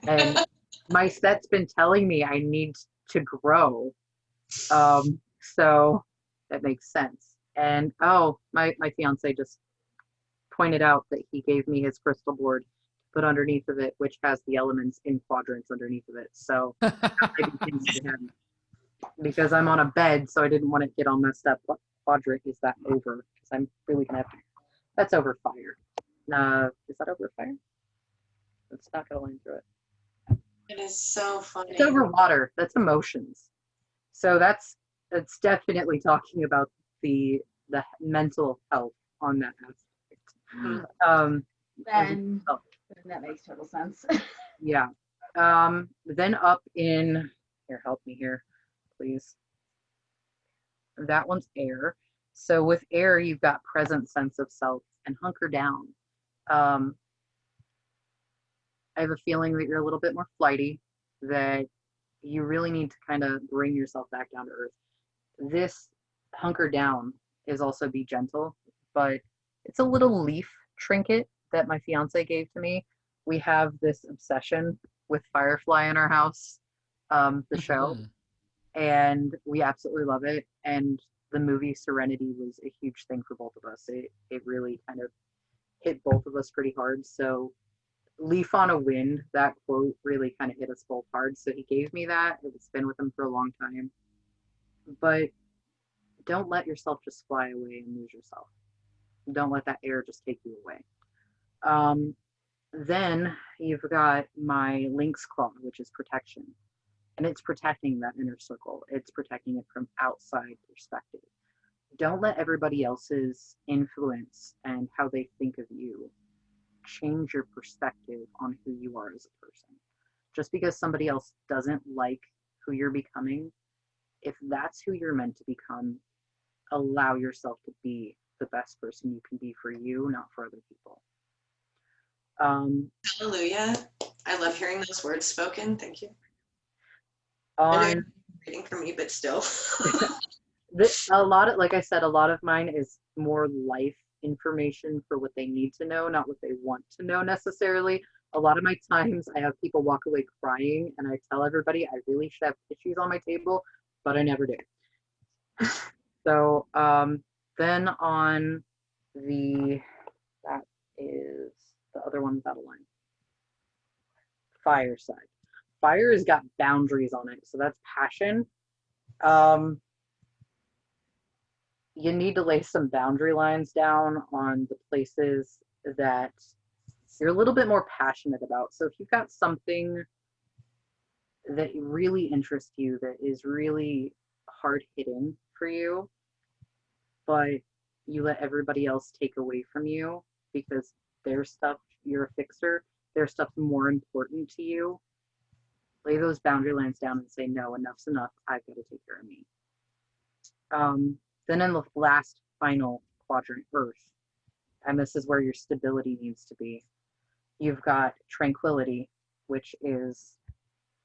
And my set's been telling me I need to grow. So that makes sense. And my fiance just pointed out that he gave me his crystal board to put underneath of it, which has the elements in quadrants underneath of it. So because I'm on a bed, so I didn't want to get all messed up. What quadrant is that over? Because I'm really gonna have to. That's over fire. Is that over fire? Let's not go line through it. It is so funny. It's over water. That's emotions. So that's definitely talking about the mental health on that aspect. Then that makes total sense. Yeah. Then up in here, help me here, please. That one's air. So with air, you've got present sense of self and hunker down. I have a feeling that you're a little bit more flighty, that you really need to kind of bring yourself back down to earth. This hunker down is also be gentle, but it's a little leaf trinket that my fiance gave to me. We have this obsession with Firefly in our house, the show, and we absolutely love it. And the movie Serenity was a huge thing for both of us. It really kind of hit both of us pretty hard. So Leaf on a Wind, that quote really kind of hit us both hard. So he gave me that. It's been with him for a long time. But don't let yourself just fly away and lose yourself. Don't let that air just take you away. Then you've got my lynx claw, which is protection. And it's protecting that inner circle. It's protecting it from outside perspective. Don't let everybody else's influence and how they think of you change your perspective on who you are as a person. Just because somebody else doesn't like who you're becoming, if that's who you're meant to become, allow yourself to be the best person you can be for you, not for other people. Hallelujah. I love hearing those words spoken. Thank you. On reading for me, but still. a lot of, like I said, a lot of mine is more life information for what they need to know, not what they want to know necessarily. A lot of my times I have people walk away crying and I tell everybody I really should have tissues on my table, but I never do. So then on that is the other one without a line. Fire side. Fire has got boundaries on it, so that's passion. You need to lay some boundary lines down on the places that you're a little bit more passionate about. So if you've got something that really interests you, that is really hard hitting for you, but you let everybody else take away from you because their stuff, you're a fixer, their stuff's more important to you, lay those boundary lines down and say, no, enough's enough. I've got to take care of me. Then in the last final quadrant, Earth, and this is where your stability needs to be. You've got tranquility, which is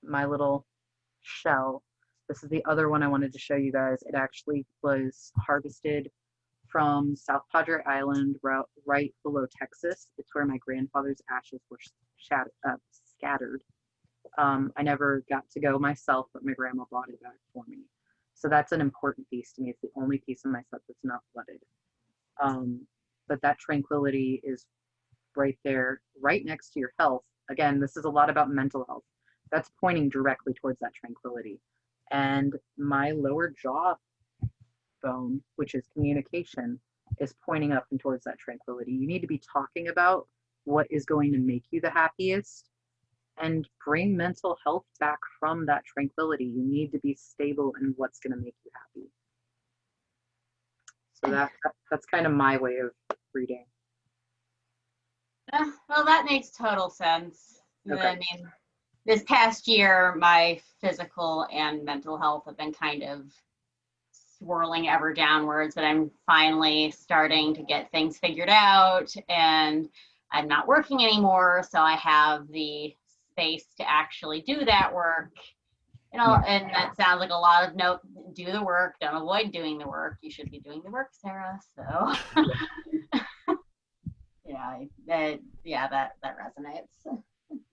my little shell. This is the other one I wanted to show you guys. It actually was harvested from South Padre Island, right below Texas. It's where my grandfather's ashes were scattered. I never got to go myself, but my grandma brought it back for me. So that's an important piece to me. It's the only piece of my stuff that's not flooded. But that tranquility is right there, right next to your health. Again, this is a lot about mental health. That's pointing directly towards that tranquility. And my lower jaw bone, which is communication, is pointing up and towards that tranquility. You need to be talking about what is going to make you the happiest and bring mental health back from that tranquility. You need to be stable in what's going to make you happy. So that's kind of my way of reading. Well, that makes total sense. Okay. I mean, this past year, my physical and mental health have been kind of swirling ever downwards, but I'm finally starting to get things figured out, and I'm not working anymore, so I have the space to actually do that work. You know, and that sounds like a lot of no, do the work, don't avoid doing the work. You should be doing the work, Sarah. So that resonates.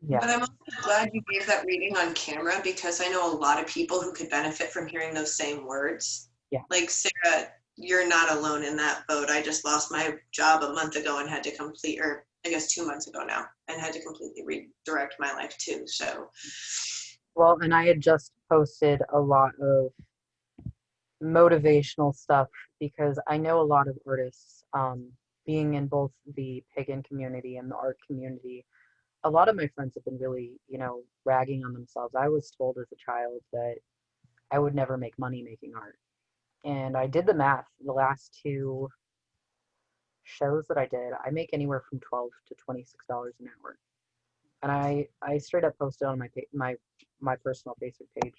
Yeah. But I'm also glad you gave that reading on camera, because I know a lot of people who could benefit from hearing those same words. Yeah. Like, Sarah, you're not alone in that boat. I just lost my job a month ago and had to complete, or I guess 2 months ago now, and had to completely redirect my life too. So. Well, and I had just posted a lot of motivational stuff because I know a lot of artists, being in both the pagan community and the art community. A lot of my friends have been really, ragging on themselves. I was told as a child that I would never make money making art. And I did the math. The last 2 shows that I did, I make anywhere from $12 to $26 an hour. And I straight up posted on my personal Facebook page,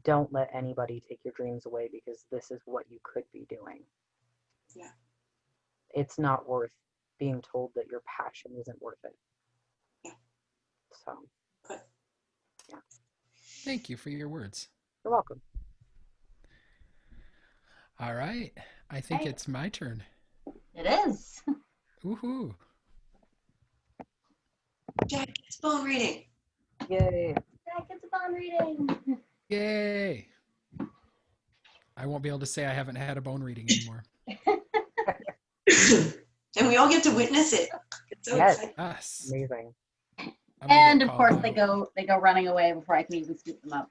don't let anybody take your dreams away, because this is what you could be doing. Yeah. It's not worth being told that your passion isn't worth it. Yeah. So, yeah. Thank you for your words. You're welcome. All right. I think it's my turn. It is. Woohoo. Jack, it's bone reading. Yay. Jack, it's a bone reading. Yay. I won't be able to say I haven't had a bone reading anymore. And we all get to witness it. It's so exciting. Us. Amazing. And of course, they go running away before I can even scoop them up.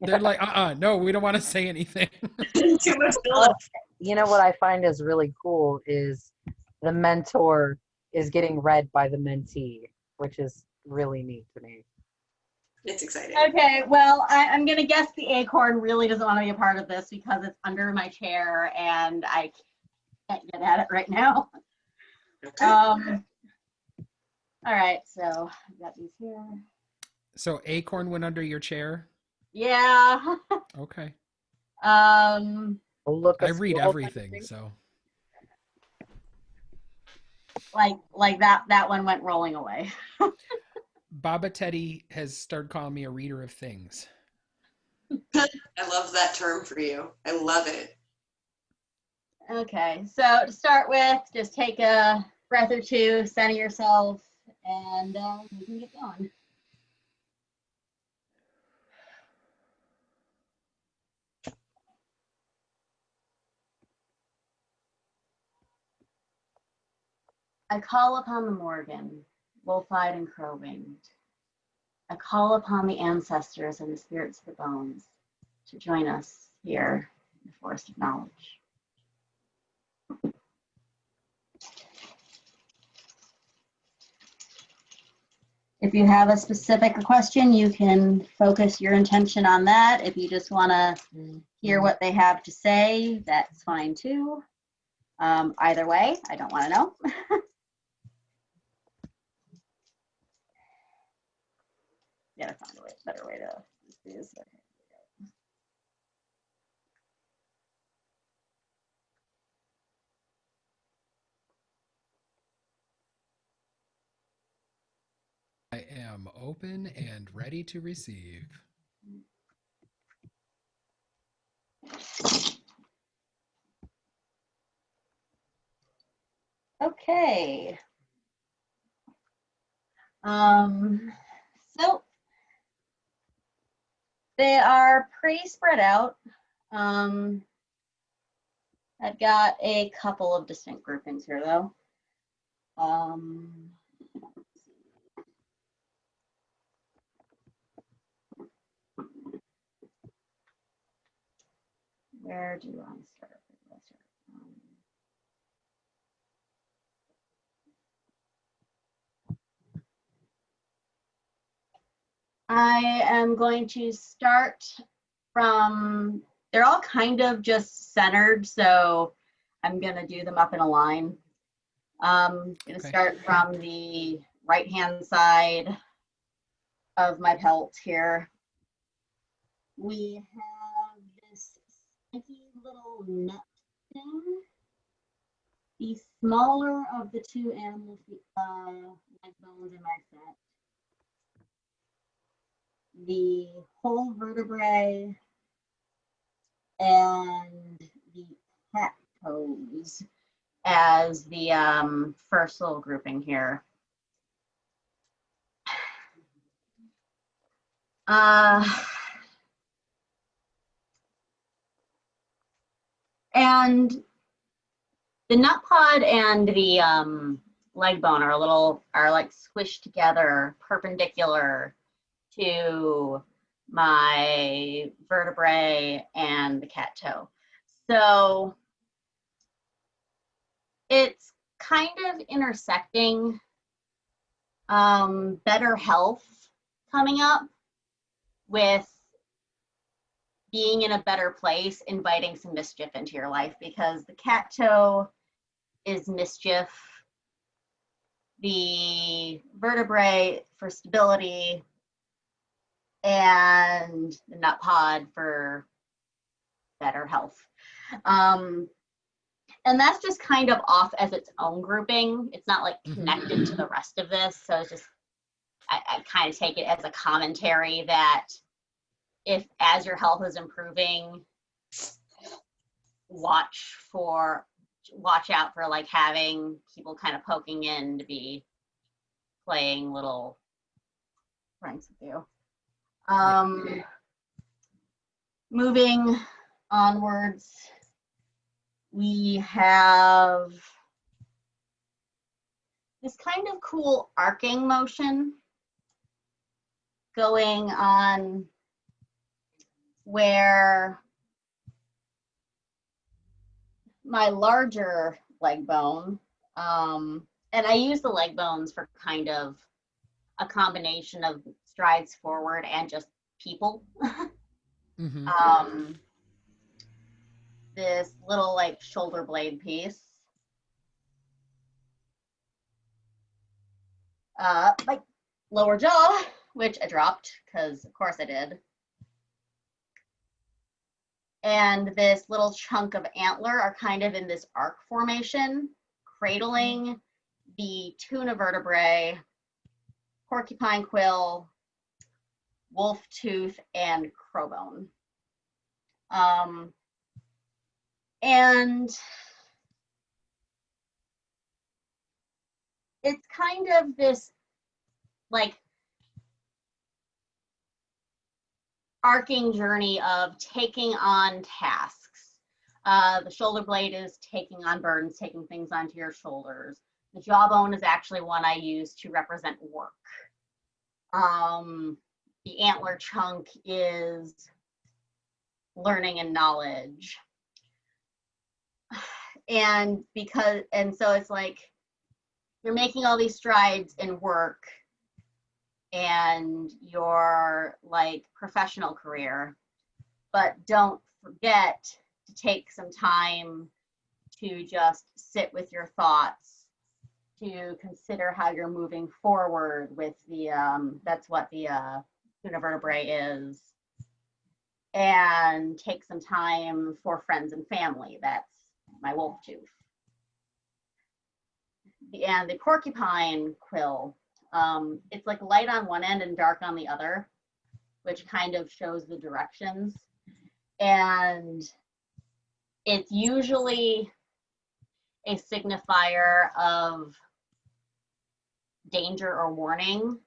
They're like, no, we don't want to say anything. Too much build-up. You know what I find is really cool is the mentor is getting read by the mentee, which is really neat to me. It's exciting. Okay, well, I'm going to guess the acorn really doesn't want to be a part of this because it's under my chair and I can't get at it right now. Okay. All right, so I've got these here. So acorn went under your chair? Yeah. Okay. Look, I read everything, so. Like that one went rolling away. Baba Teddy has started calling me a reader of things. I love that term for you. I love it. Okay, so to start with, just take a breath or two, center yourself, and we can get going. I call upon the Morgan, wolf-eyed and crow-winged. I call upon the ancestors and the spirits of the bones to join us here in the forest of knowledge. If you have a specific question, you can focus your intention on that. If you just want to hear what they have to say, that's fine too. Either way, I don't want to know. Gotta find a better way to do this. Okay. I am open and ready to receive. Okay. So they are pretty spread out. I've got a couple of distinct groupings here though. Where do I start? I am going to start from, they're all kind of just centered, so I'm going to do them up in a line. I'm going to start from the right-hand side of my pelt here. We have this spiky little nut thing. The smaller of the two animal leg bones in my set. The whole vertebrae and the cat toes as the first little grouping here. And the nut pod and the leg bone are like squished together, perpendicular to my vertebrae and the cat toe. So it's kind of intersecting better health coming up with being in a better place, inviting some mischief into your life, because the cat toe is mischief, the vertebrae for stability, and the nut pod for better health. And that's just kind of off as its own grouping. It's not like connected to the rest of this. So it's just, I kind of take it as a commentary that if as your health is improving, watch out for like having people kind of poking in to be playing little pranks with you. Moving onwards, we have this kind of cool arcing motion going on where my larger leg bone, and I use the leg bones for kind of a combination of strides forward and just people. This little like shoulder blade piece. My lower jaw, which I dropped because of course I did. And this little chunk of antler are kind of in this arc formation, cradling the tuna vertebrae, porcupine quill, wolf tooth, and crowbone. And it's kind of this like arcing journey of taking on tasks. The shoulder blade is taking on burdens, taking things onto your shoulders. The jawbone is actually one I use to represent work. The antler chunk is learning and knowledge. And so it's like you're making all these strides in work, and your like professional career, but don't forget to take some time to just sit with your thoughts, to consider how you're moving forward with the that's what the tuna vertebrae is, and take some time for friends and family. That's my wolf tooth. And the porcupine quill, it's like light on one end and dark on the other, which kind of shows the directions. And it's usually a signifier of danger or warning.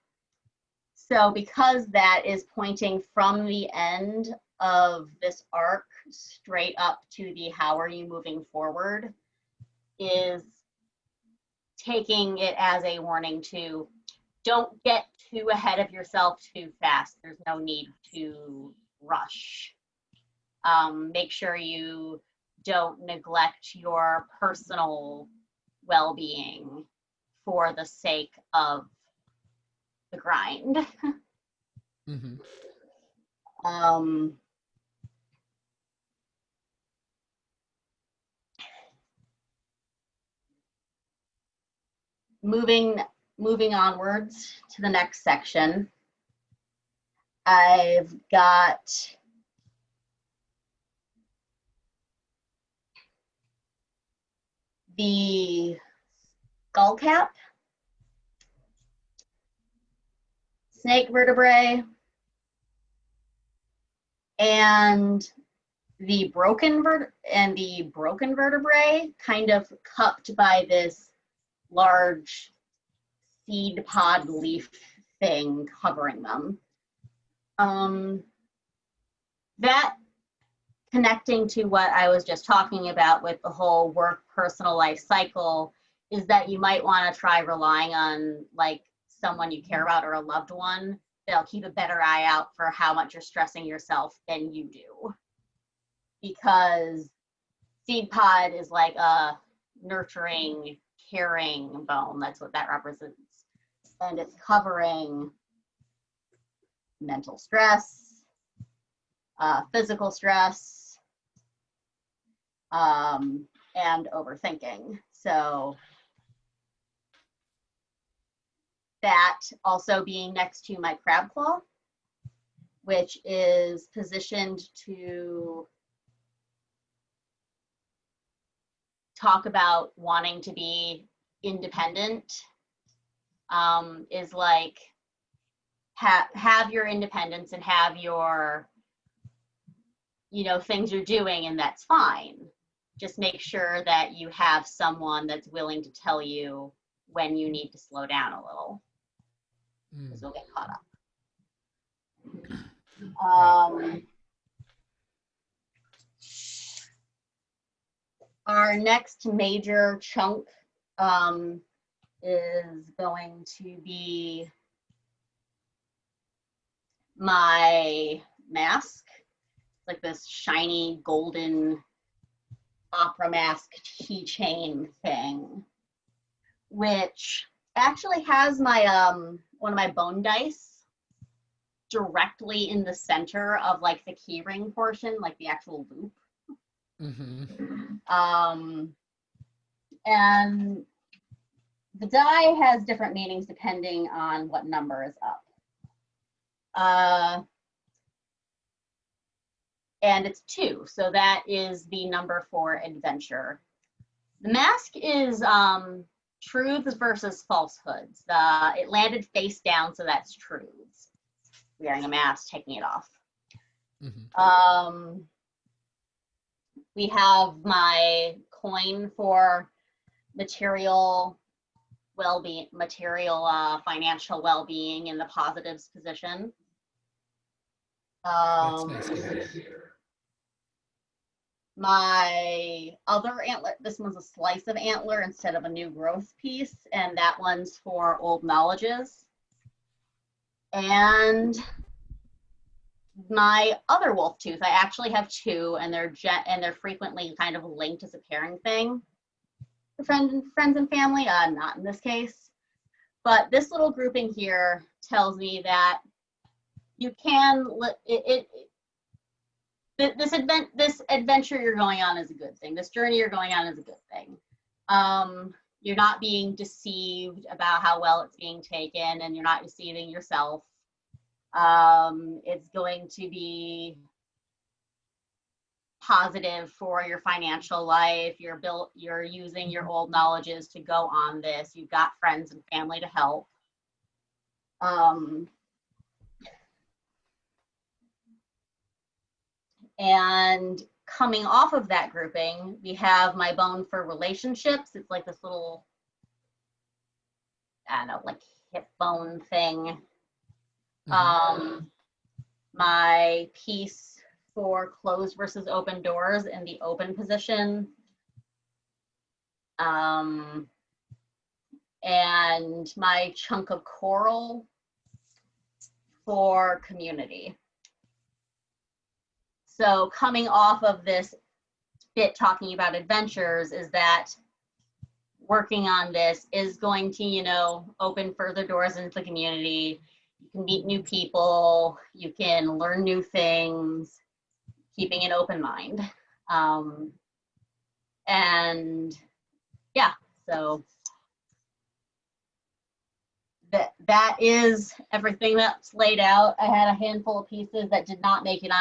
So because that is pointing from the end of this arc straight up to the how are you moving forward, is taking it as a warning to don't get too ahead of yourself too fast. There's no need to rush. Make sure you don't neglect your personal well-being for the sake of the grind. Mm-hmm. Moving onwards to the next section, I've got the skull cap, snake vertebrae, and the broken vertebrae, kind of cupped by this large seed pod leaf thing covering them. That connecting to what I was just talking about with the whole work personal life cycle is that you might want to try relying on like someone you care about or a loved one that'll keep a better eye out for how much you're stressing yourself than you do. Because seed pod is like a nurturing, caring bone. That's what that represents. And it's covering mental stress, physical stress, and overthinking. So that also being next to my crab claw, which is positioned to talk about wanting to be independent, is like have your independence and have your, you know, things you're doing, and that's fine. Just make sure that you have someone that's willing to tell you when you need to slow down a little, because you'll get caught up. Our next major chunk is going to be my mask. It's like this shiny golden opera mask keychain thing, which actually has my one of my bone dice directly in the center of like the key ring portion, like the actual loop. Mm-hmm. And the die has different meanings depending on what number is up. And it's 2, so that is the number for adventure. The mask is truths versus falsehoods. It landed face down, so that's truths. Wearing a mask, taking it off. Mm-hmm. We have my coin for material well-being, financial well-being in the positives position. That's nice. My other antler, this one's a slice of antler instead of a new growth piece, and that one's for old knowledges. And my other wolf tooth, I actually have 2, and they're frequently kind of linked as a pairing thing for friends and family. Not in this case. But this little grouping here tells me that you can, this adventure you're going on is a good thing. This journey you're going on is a good thing. You're not being deceived about how well it's being taken, and you're not deceiving yourself. It's going to be positive for your financial life. You're using your old knowledges to go on this. You've got friends and family to help. And coming off of that grouping, we have my bone for relationships. It's like this little, I don't know, like hip bone thing. My piece for closed versus open doors in the open position. And my chunk of coral for community. So coming off of this bit talking about adventures is that working on this is going to, you know, open further doors into the community. You can meet new people, you can learn new things, keeping an open mind. And yeah, so that is everything that's laid out. I had a handful of pieces that did not make it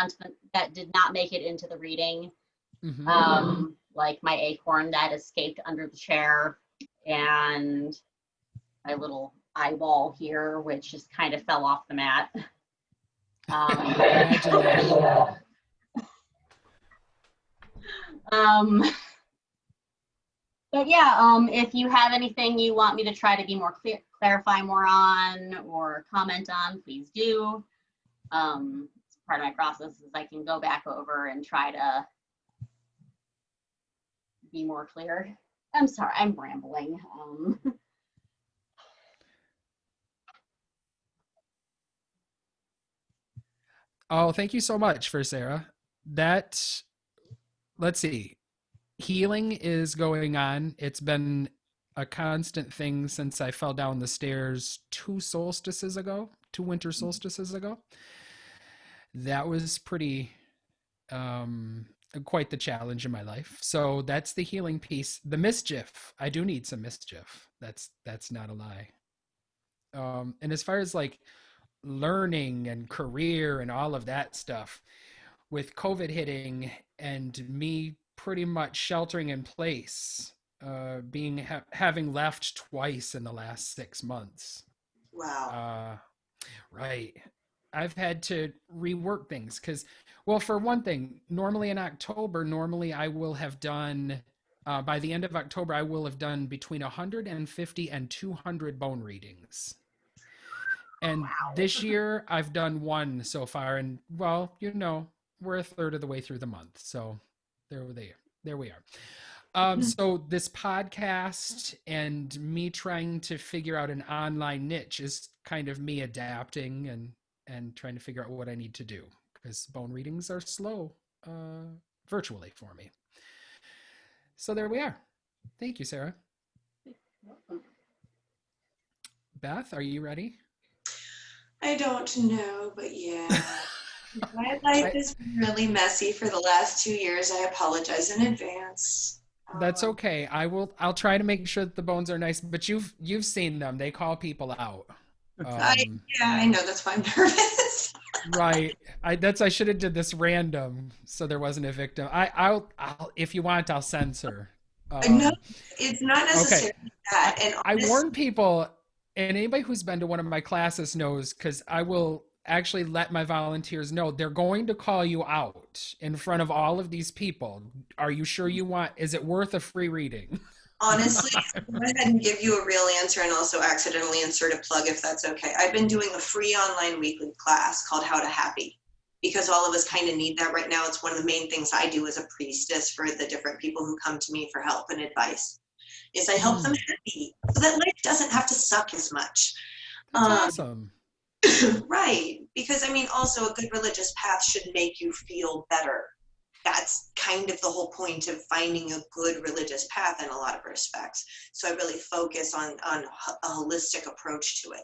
into the reading. Like my acorn that escaped under the chair, and my little eyeball here, which just kind of fell off the mat. Imagine that. But yeah, if you have anything you want me to try to be more clear, clarify more on, or comment on, please do. Part of my process is I can go back over and try to be more clear. I'm sorry, I'm rambling. Oh, thank you so much for Sarah. Let's see. Healing is going on. It's been a constant thing since I fell down the stairs two winter solstices ago. That was pretty, quite the challenge in my life. So that's the healing piece. The mischief, I do need some mischief. That's not a lie. And as far as like learning and career and all of that stuff, with COVID hitting and me pretty much sheltering in place, having left twice in the last 6 months. Wow. Right. I've had to rework things because, well, for one thing, normally in October, I will have done, by the end of October, I will have done between 150 and 200 bone readings. And this year I've done one so far, and well, you know, we're a third of the way through the month. So there we are. So this podcast and me trying to figure out an online niche is kind of me adapting and trying to figure out what I need to do, because bone readings are slow virtually for me. So there we are. Thank you, Sarah. Beth, are you ready? I don't know, but yeah. My life has been really messy for the last 2 years. I apologize in advance. That's okay. I'll try to make sure that the bones are nice, but you've seen them. They call people out. I know, that's why I'm nervous. Right. I should have did this random so there wasn't a victim. I'll if you want, I'll censor. No, it's not necessarily that. And I warn people, and anybody who's been to one of my classes knows, because I will actually let my volunteers know they're going to call you out in front of all of these people. Are you sure is it worth a free reading? Honestly, I'll go ahead and give you a real answer and also accidentally insert a plug if that's okay. I've been doing a free online weekly class called How to Happy, because all of us kind of need that right now. It's one of the main things I do as a priestess for the different people who come to me for help and advice, is I help them happy so that life doesn't have to suck as much. That's awesome. Right, because I mean, also a good religious path should make you feel better. that's kind of the whole point of finding a good religious path in a lot of respects. So I really focus on a holistic approach to it.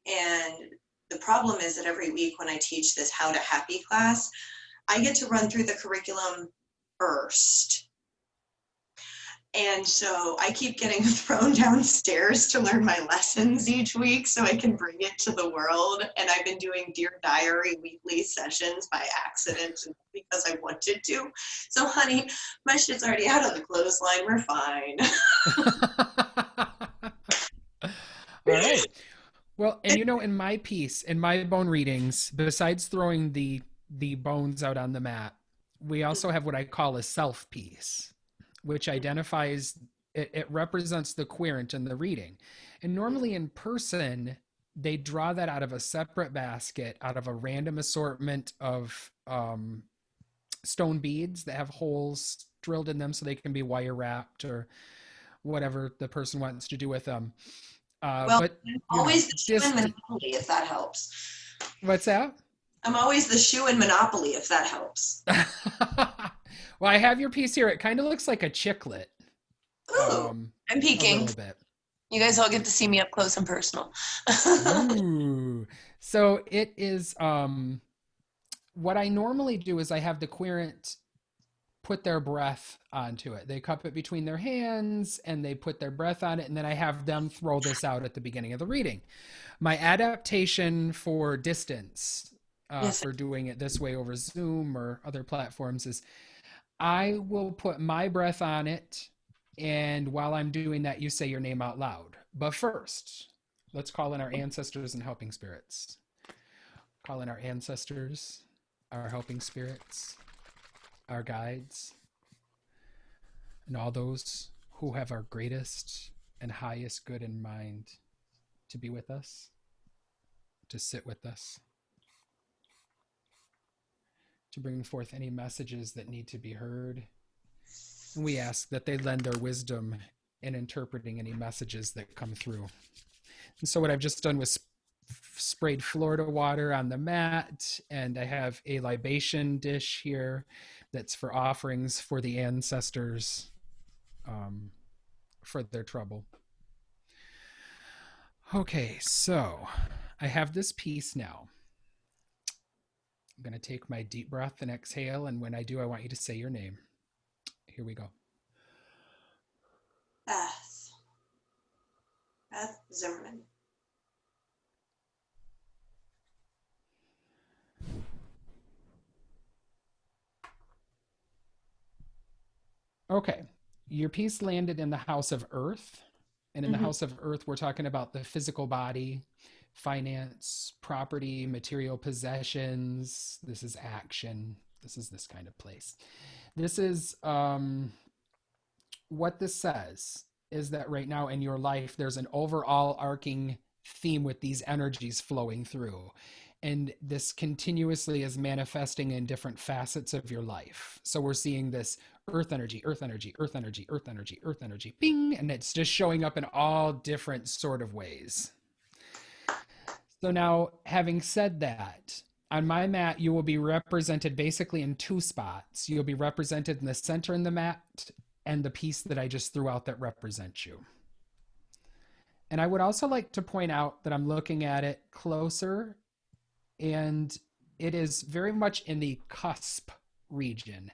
And the problem is that every week when I teach this How to Happy class, I get to run through the curriculum first. And so I keep getting thrown downstairs to learn my lessons each week so I can bring it to the world. And I've been doing Dear Diary weekly sessions by accident because I wanted to. So honey, my shit's already out on the clothesline. We're fine. All right. Well, and in my piece, in my bone readings, besides throwing the bones out on the mat, we also have what I call a self piece, which identifies, it represents the querent in the reading. And normally in person, they draw that out of a separate basket, out of a random assortment of stone beads that have holes drilled in them so they can be wire wrapped or whatever the person wants to do with them. But always the shoe in Monopoly, if that helps. What's that? I'm always the shoe in Monopoly, if that helps. Well, I have your piece here. It kind of looks like a chiclet. Ooh, I'm peeking. A little bit. You guys all get to see me up close and personal. Ooh. So it is, what I normally do is I have the querent put their breath onto it. They cup it between their hands and they put their breath on it. And then I have them throw this out at the beginning of the reading. My adaptation for distance, for doing it this way over Zoom or other platforms, is I will put my breath on it. And while I'm doing that, you say your name out loud. But first, let's call in our ancestors and helping spirits. Call in our ancestors, our helping spirits, our guides, and all those who have our greatest and highest good in mind to be with us, to sit with us, to bring forth any messages that need to be heard. And we ask that they lend their wisdom in interpreting any messages that come through. And so what I've just done was sprayed Florida water on the mat, and I have a libation dish here that's for offerings for the ancestors, for their trouble. Okay, so I have this piece now. I'm going to take my deep breath and exhale, and when I do, I want you to say your name. Here we go. Beth Zimmerman. Okay, your piece landed in the house of earth. And in the house of earth, we're talking about the physical body, finance, property, material possessions. This is action. This is this kind of place. This is what this says is that right now in your life, there's an overall arcing theme with these energies flowing through. And this continuously is manifesting in different facets of your life. So we're seeing this earth energy, earth energy, earth energy, earth energy, earth energy, bing, and it's just showing up in all different sort of ways. So now, having said that, on my mat, you will be represented basically in two spots. You'll be represented in the center in the mat and the piece that I just threw out that represents you. And I would also like to point out that I'm looking at it closer, and it is very much in the cusp region,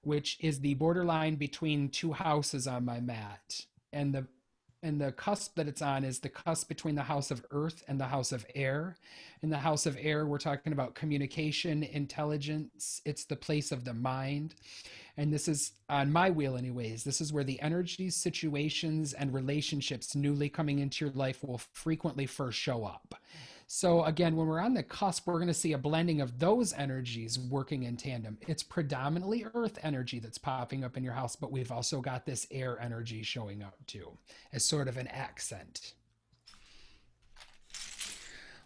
which is the borderline between two houses on my mat. And the cusp that it's on is the cusp between the house of earth and the house of air. In the house of air, we're talking about communication, intelligence. It's the place of the mind. And this is, on my wheel anyways, this is where the energies, situations, and relationships newly coming into your life will frequently first show up. So again, when we're on the cusp, we're going to see a blending of those energies working in tandem. It's predominantly earth energy that's popping up in your house, but we've also got this air energy showing up too, as sort of an accent.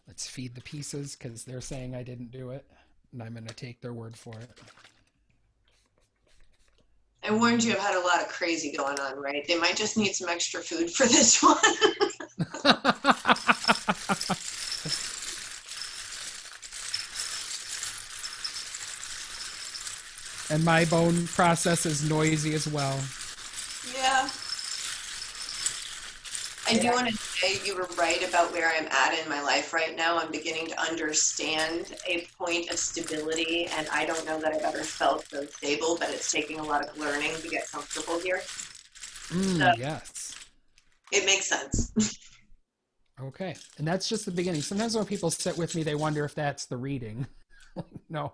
Let's feed the pieces because they're saying I didn't do it, and I'm going to take their word for it. I warned you I've had a lot of crazy going on, right? They might just need some extra food for this one. And my bone process is noisy as well. Yeah. I do Yeah. want to say you were right about where I'm at in my life right now. I'm beginning to understand a point of stability, and I don't know that I've ever felt so stable, but it's taking a lot of learning to get comfortable here. So Yes. it makes sense. Okay. And that's just the beginning. Sometimes when people sit with me, they wonder if that's the reading. No.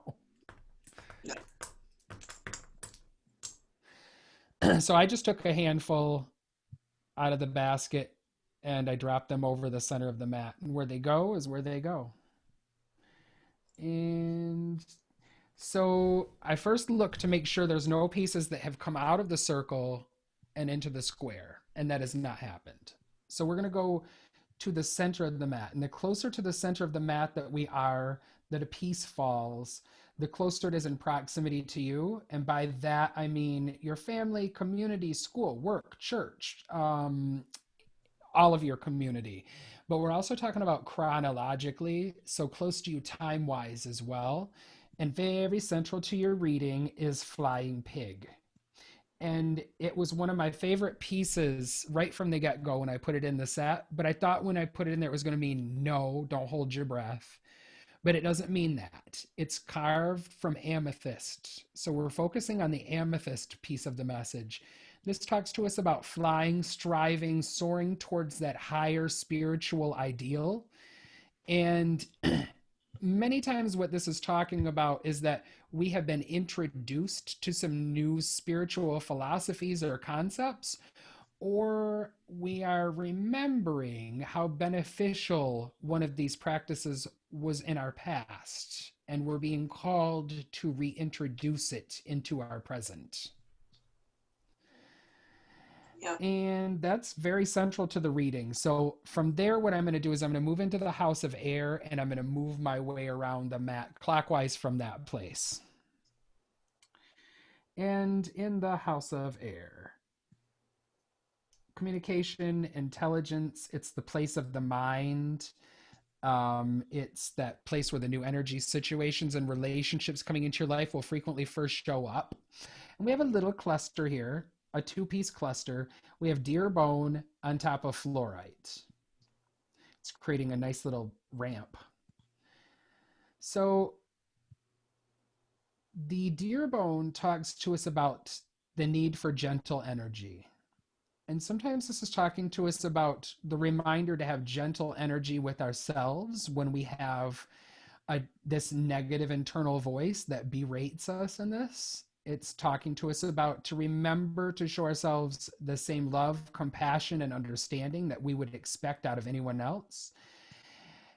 No. So I just took a handful out of the basket and I dropped them over the center of the mat. And where they go is where they go. And so I first look to make sure there's no pieces that have come out of the circle and into the square. And that has not happened. So we're going to go to the center of the mat. And the closer to the center of the mat that we are, that a piece falls, the closer it is in proximity to you. And by that, I mean your family, community, school, work, church, all of your community. But we're also talking about chronologically, so close to you time wise as well. And very central to your reading is Flying Pig. And it was one of my favorite pieces right from the get go when I put it in the set. But I thought when I put it in there, it was going to mean no, don't hold your breath. But it doesn't mean that. It's carved from amethyst. So we're focusing on the amethyst piece of the message. This talks to us about flying, striving, soaring towards that higher spiritual ideal. And many times, what this is talking about is that we have been introduced to some new spiritual philosophies or concepts, or we are remembering how beneficial one of these practices was in our past, and we're being called to reintroduce it into our present. Yeah. And that's very central to the reading. So from there, what I'm going to do is I'm going to move into the house of air and I'm going to move my way around the mat clockwise from that place. And in the house of air, communication, intelligence, it's the place of the mind. It's that place where the new energy situations and relationships coming into your life will frequently first show up. And we have a little cluster here, a two-piece cluster. We have deer bone on top of fluorite. It's creating a nice little ramp. So the deer bone talks to us about the need for gentle energy. And sometimes this is talking to us about the reminder to have gentle energy with ourselves when we have this negative internal voice that berates us in this. It's talking to us about to remember to show ourselves the same love, compassion, and understanding that we would expect out of anyone else.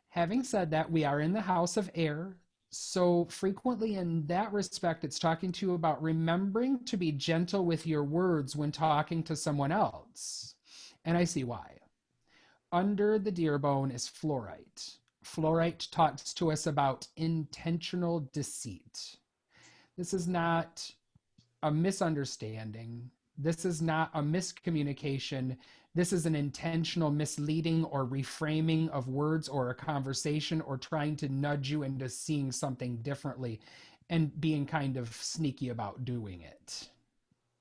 Having said that, we are in the house of air. So frequently in that respect, it's talking to you about remembering to be gentle with your words when talking to someone else. And I see why. Under the deer bone is fluorite. Fluorite talks to us about intentional deceit. This is not a misunderstanding. This is not a miscommunication. This is an intentional misleading or reframing of words or a conversation or trying to nudge you into seeing something differently and being kind of sneaky about doing it.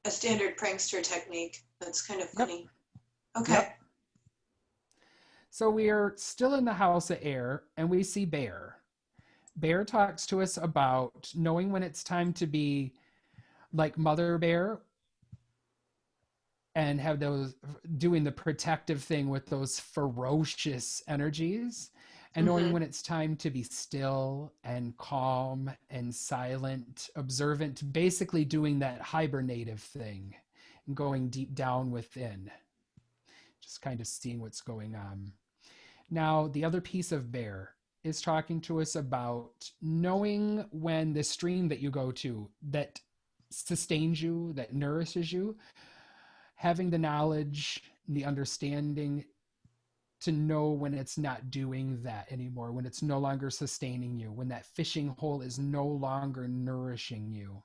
A standard prankster technique. That's kind of Yep. funny. Okay. Yep. So we are still in the house of air and we see bear. Bear talks to us about knowing when it's time to be like mother bear and have those doing the protective thing with those ferocious energies and knowing when it's time to be still and calm and silent, observant, basically doing that hibernative thing and going deep down within, just kind of seeing what's going on. Now, the other piece of bear is talking to us about knowing when the stream that you go to that sustains you, that nourishes you, having the knowledge, the understanding to know when it's not doing that anymore, when it's no longer sustaining you, when that fishing hole is no longer nourishing you,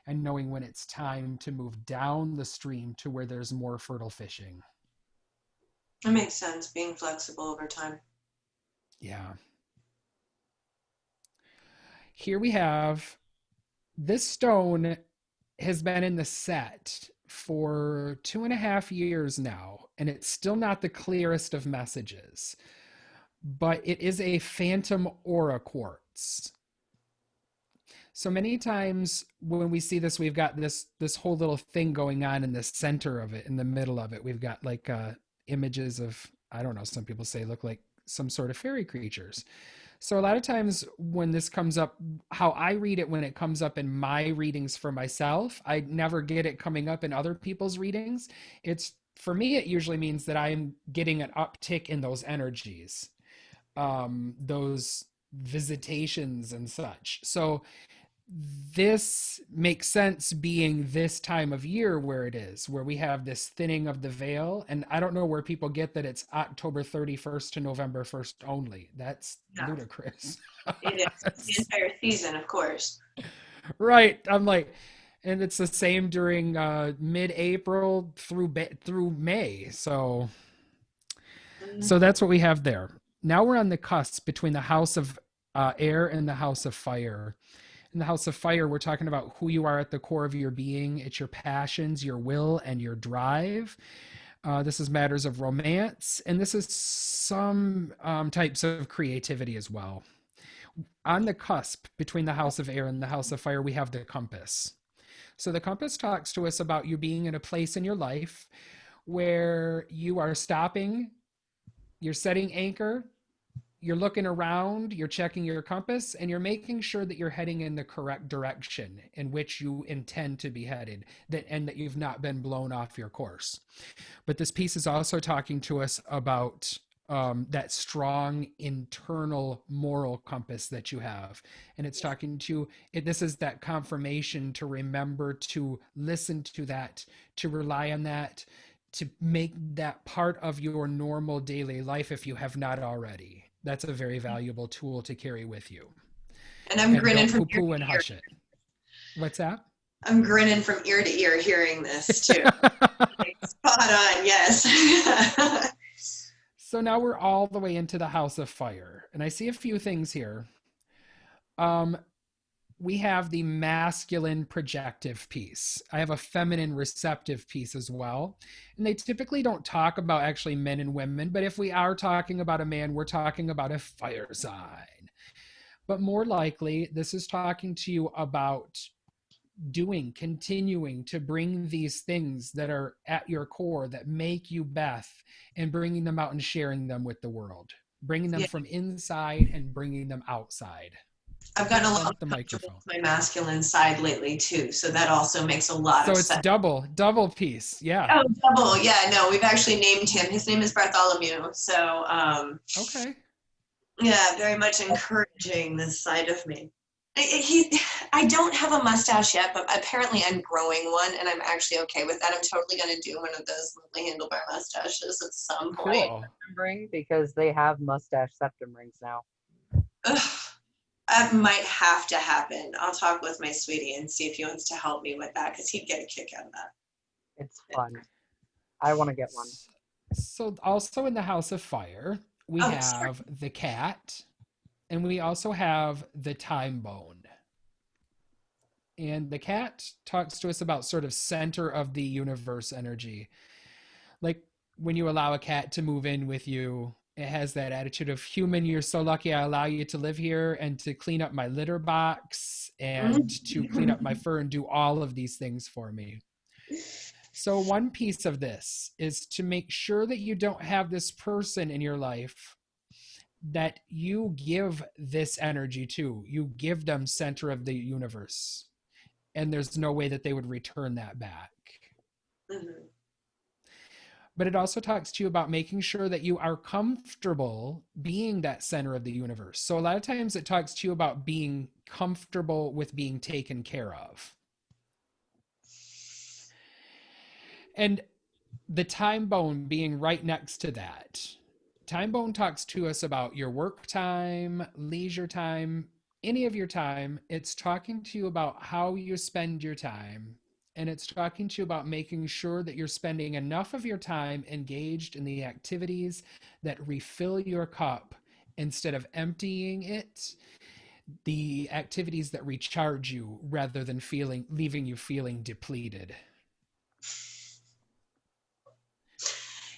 and knowing when it's time to move down the stream to where there's more fertile fishing. That makes sense, being flexible over time. Yeah. Here we have this stone has been in the set for 2.5 years now, and it's still not the clearest of messages, but it is a phantom aura quartz. So many times when we see this, we've got this whole little thing going on in the center of it, in the middle of it. We've got like images of, I don't know, some people say look like some sort of fairy creatures. So a lot of times when this comes up, how I read it when it comes up in my readings for myself, I never get it coming up in other people's readings. It's, for me, it usually means that I'm getting an uptick in those energies, those visitations and such. So this makes sense being this time of year where it is, where we have this thinning of the veil. And I don't know where people get that it's October 31st to November 1st only. That's ludicrous. It is the entire season, of course. Right. I'm like, and it's the same during mid-April through May. So that's what we have there. Now we're on the cusp between the house of air and the house of fire. In the house of fire, we're talking about who you are at the core of your being. It's your passions, your will, and your drive. This is matters of romance, and this is some types of creativity as well. On the cusp between the house of air and the house of fire, we have the compass. So the compass talks to us about you being in a place in your life where you are stopping, you're setting anchor, you're looking around, you're checking your compass, and you're making sure that you're heading in the correct direction in which you intend to be headed, and that you've not been blown off your course. But this piece is also talking to us about that strong internal moral compass that you have. And it's talking to it. This is that confirmation to remember to listen to that, to rely on that, to make that part of your normal daily life if you have not already. That's a very valuable tool to carry with you. And I'm grinning from poo-poo and hush it. What's that? I'm grinning from ear to ear hearing this too. Spot on, yes. So now we're all the way into the house of fire, and I see a few things here. We have the masculine projective piece. I have a feminine receptive piece as well. And they typically don't talk about actually men and women, but if we are talking about a man, we're talking about a fire sign. But more likely, this is talking to you about continuing to bring these things that are at your core that make you Beth, and bringing them out and sharing them with the world, bringing them from inside and bringing them outside. I've gotten a lot with my masculine side lately too, so that also makes a lot of sense. So it's double piece, yeah. Oh, double, yeah. No, we've actually named him. His name is Bartholomew. So, okay. Yeah, very much encouraging this side of me. I don't have a mustache yet, but apparently I'm growing one, and I'm actually okay with that. I'm totally going to do one of those lovely handlebar mustaches at some point. Cool. Because they have mustache septum rings now. Ugh. That might have to happen. I'll talk with my sweetie and see if he wants to help me with that, because he'd get a kick out of that. It's fun. I want to get one. So also in the house of fire, we have the cat, and we also have the time bone. And the cat talks to us about sort of center of the universe energy. Like when you allow a cat to move in with you, it has that attitude of, human, you're so lucky I allow you to live here and to clean up my litter box and to clean up my fur and do all of these things for me. So one piece of this is to make sure that you don't have this person in your life that you give this energy to. You give them center of the universe, and there's no way that they would return that back. Mm-hmm. But it also talks to you about making sure that you are comfortable being that center of the universe. So a lot of times it talks to you about being comfortable with being taken care of. And the time bone being right next to that. Time bone talks to us about your work time, leisure time, any of your time. It's talking to you about how you spend your time. And it's talking to you about making sure that you're spending enough of your time engaged in the activities that refill your cup instead of emptying it, the activities that recharge you rather than leaving you feeling depleted.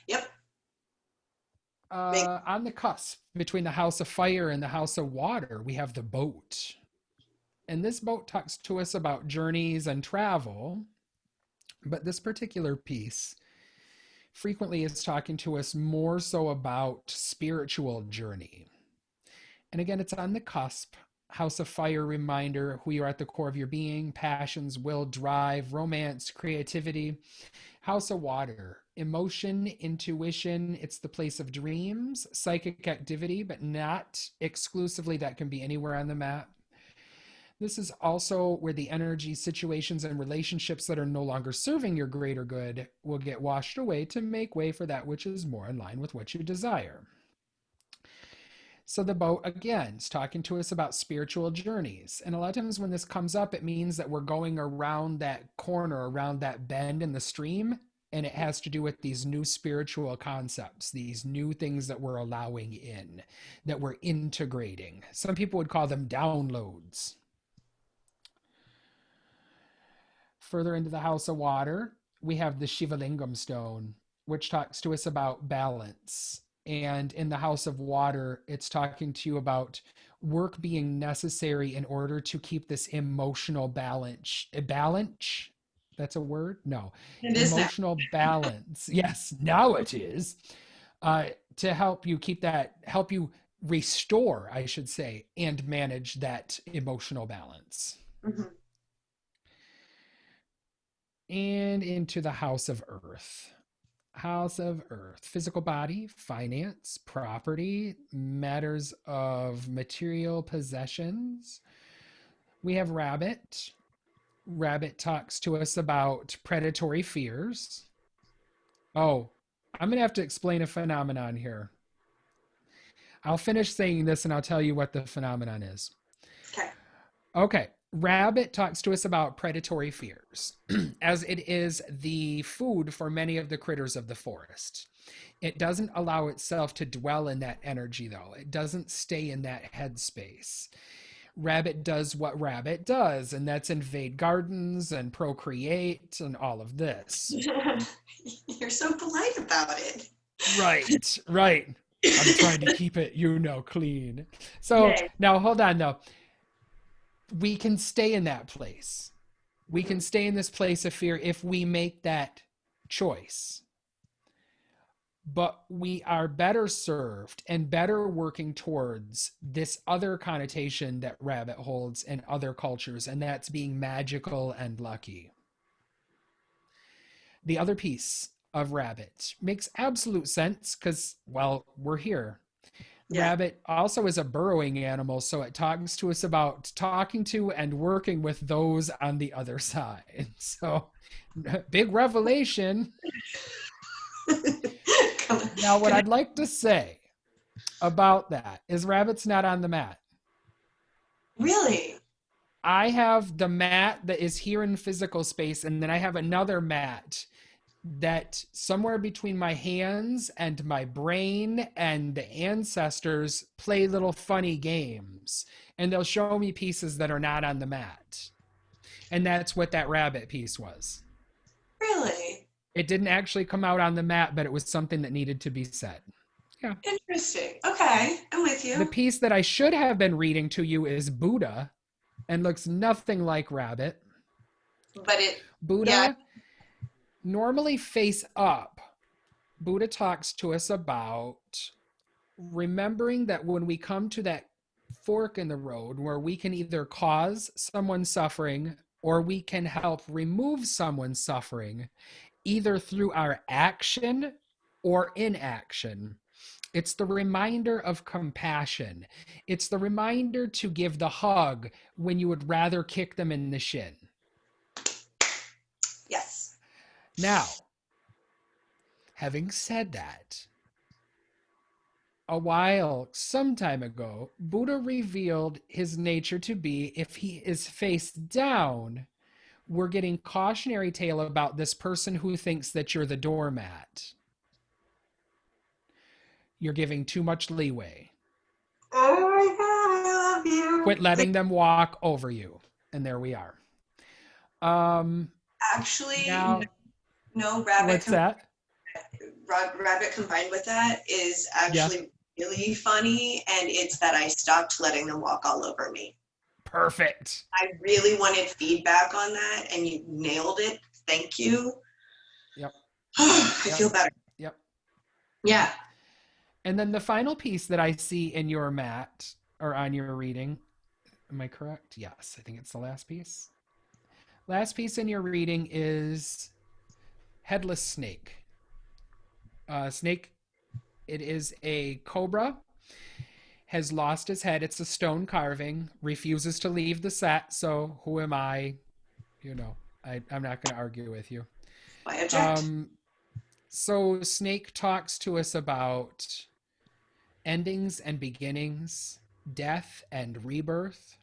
Yep. On the cusp between the house of fire and the house of water, we have the boat. And this boat talks to us about journeys and travel. But this particular piece frequently is talking to us more so about spiritual journey. And again, it's on the cusp. House of Fire, reminder who you are at the core of your being, passions, will, drive, romance, creativity. House of Water, emotion, intuition. It's the place of dreams, psychic activity, but not exclusively. That can be anywhere on the map. This is also where the energy, situations, and relationships that are no longer serving your greater good will get washed away to make way for that which is more in line with what you desire. So the boat, again, is talking to us about spiritual journeys. And a lot of times when this comes up, it means that we're going around that corner, around that bend in the stream, and it has to do with these new spiritual concepts, these new things that we're allowing in, that we're integrating. Some people would call them downloads. Further into the House of Water, we have the Shivalingam stone, which talks to us about balance. And in the House of Water, it's talking to you about work being necessary in order to keep this emotional balance. Balance? That's a word? No. It is emotional balance. Yes, now it is. To help you keep that, help you restore, I should say, and manage that emotional balance. Mm-hmm. And into the House of Earth. House of Earth, physical body, finance, property, matters of material possessions. We have Rabbit. Rabbit talks to us about predatory fears. Oh, I'm going to have to explain a phenomenon here. I'll finish saying this and I'll tell you what the phenomenon is. Okay. Rabbit talks to us about predatory fears, as it is the food for many of the critters of the forest. It doesn't allow itself to dwell in that energy, though. It doesn't stay in that headspace. Rabbit does what rabbit does, and that's invade gardens and procreate and all of this. You're so polite about it. Right, right. I'm trying to keep it, clean. So now hold on, though. We can stay in that place. We can stay in this place of fear if we make that choice. But we are better served and better working towards this other connotation that rabbit holds in other cultures, and that's being magical and lucky. The other piece of rabbit makes absolute sense because, well, we're here. Yeah. Rabbit also is a burrowing animal, so it talks to us about talking to and working with those on the other side. So, big revelation. Now, what I'd like to say about that is rabbit's not on the mat. Really? I have the mat that is here in physical space, and then I have another mat that somewhere between my hands and my brain and the ancestors play little funny games, and they'll show me pieces that are not on the mat. And that's what that rabbit piece was. Really? It didn't actually come out on the mat, but it was something that needed to be said. Yeah. Interesting. Okay, I'm with you. The piece that I should have been reading to you is Buddha and looks nothing like rabbit. But Buddha normally face up. Buddha talks to us about remembering that when we come to that fork in the road where we can either cause someone suffering or we can help remove someone's suffering, either through our action or inaction. It's the reminder of compassion. It's the reminder to give the hug when you would rather kick them in the shin. Yes. Now, having said that, some time ago, Buddha revealed his nature to be, if he is face down, we're getting cautionary tale about this person who thinks that you're the doormat. You're giving too much leeway. Oh my God, I love you. Quit letting them walk over you. And there we are. Actually, Now, no, what's that? rabbit combined with that is Yeah, actually really funny, and it's that I stopped letting them walk all over me. perfect. I really wanted feedback on that, and you nailed it. Thank you. Yep. I Yep. feel better. Yep. Yeah. And then the final piece that I see in your mat or on your reading, am I correct? Yes, I think it's the last piece. Last piece in your reading is headless snake. Snake, it is a cobra, has lost his head. It's a stone carving, refuses to leave the set. So who am I? I'm not going to argue with you. I object. Um, so Snake talks to us about endings and beginnings, death and rebirth.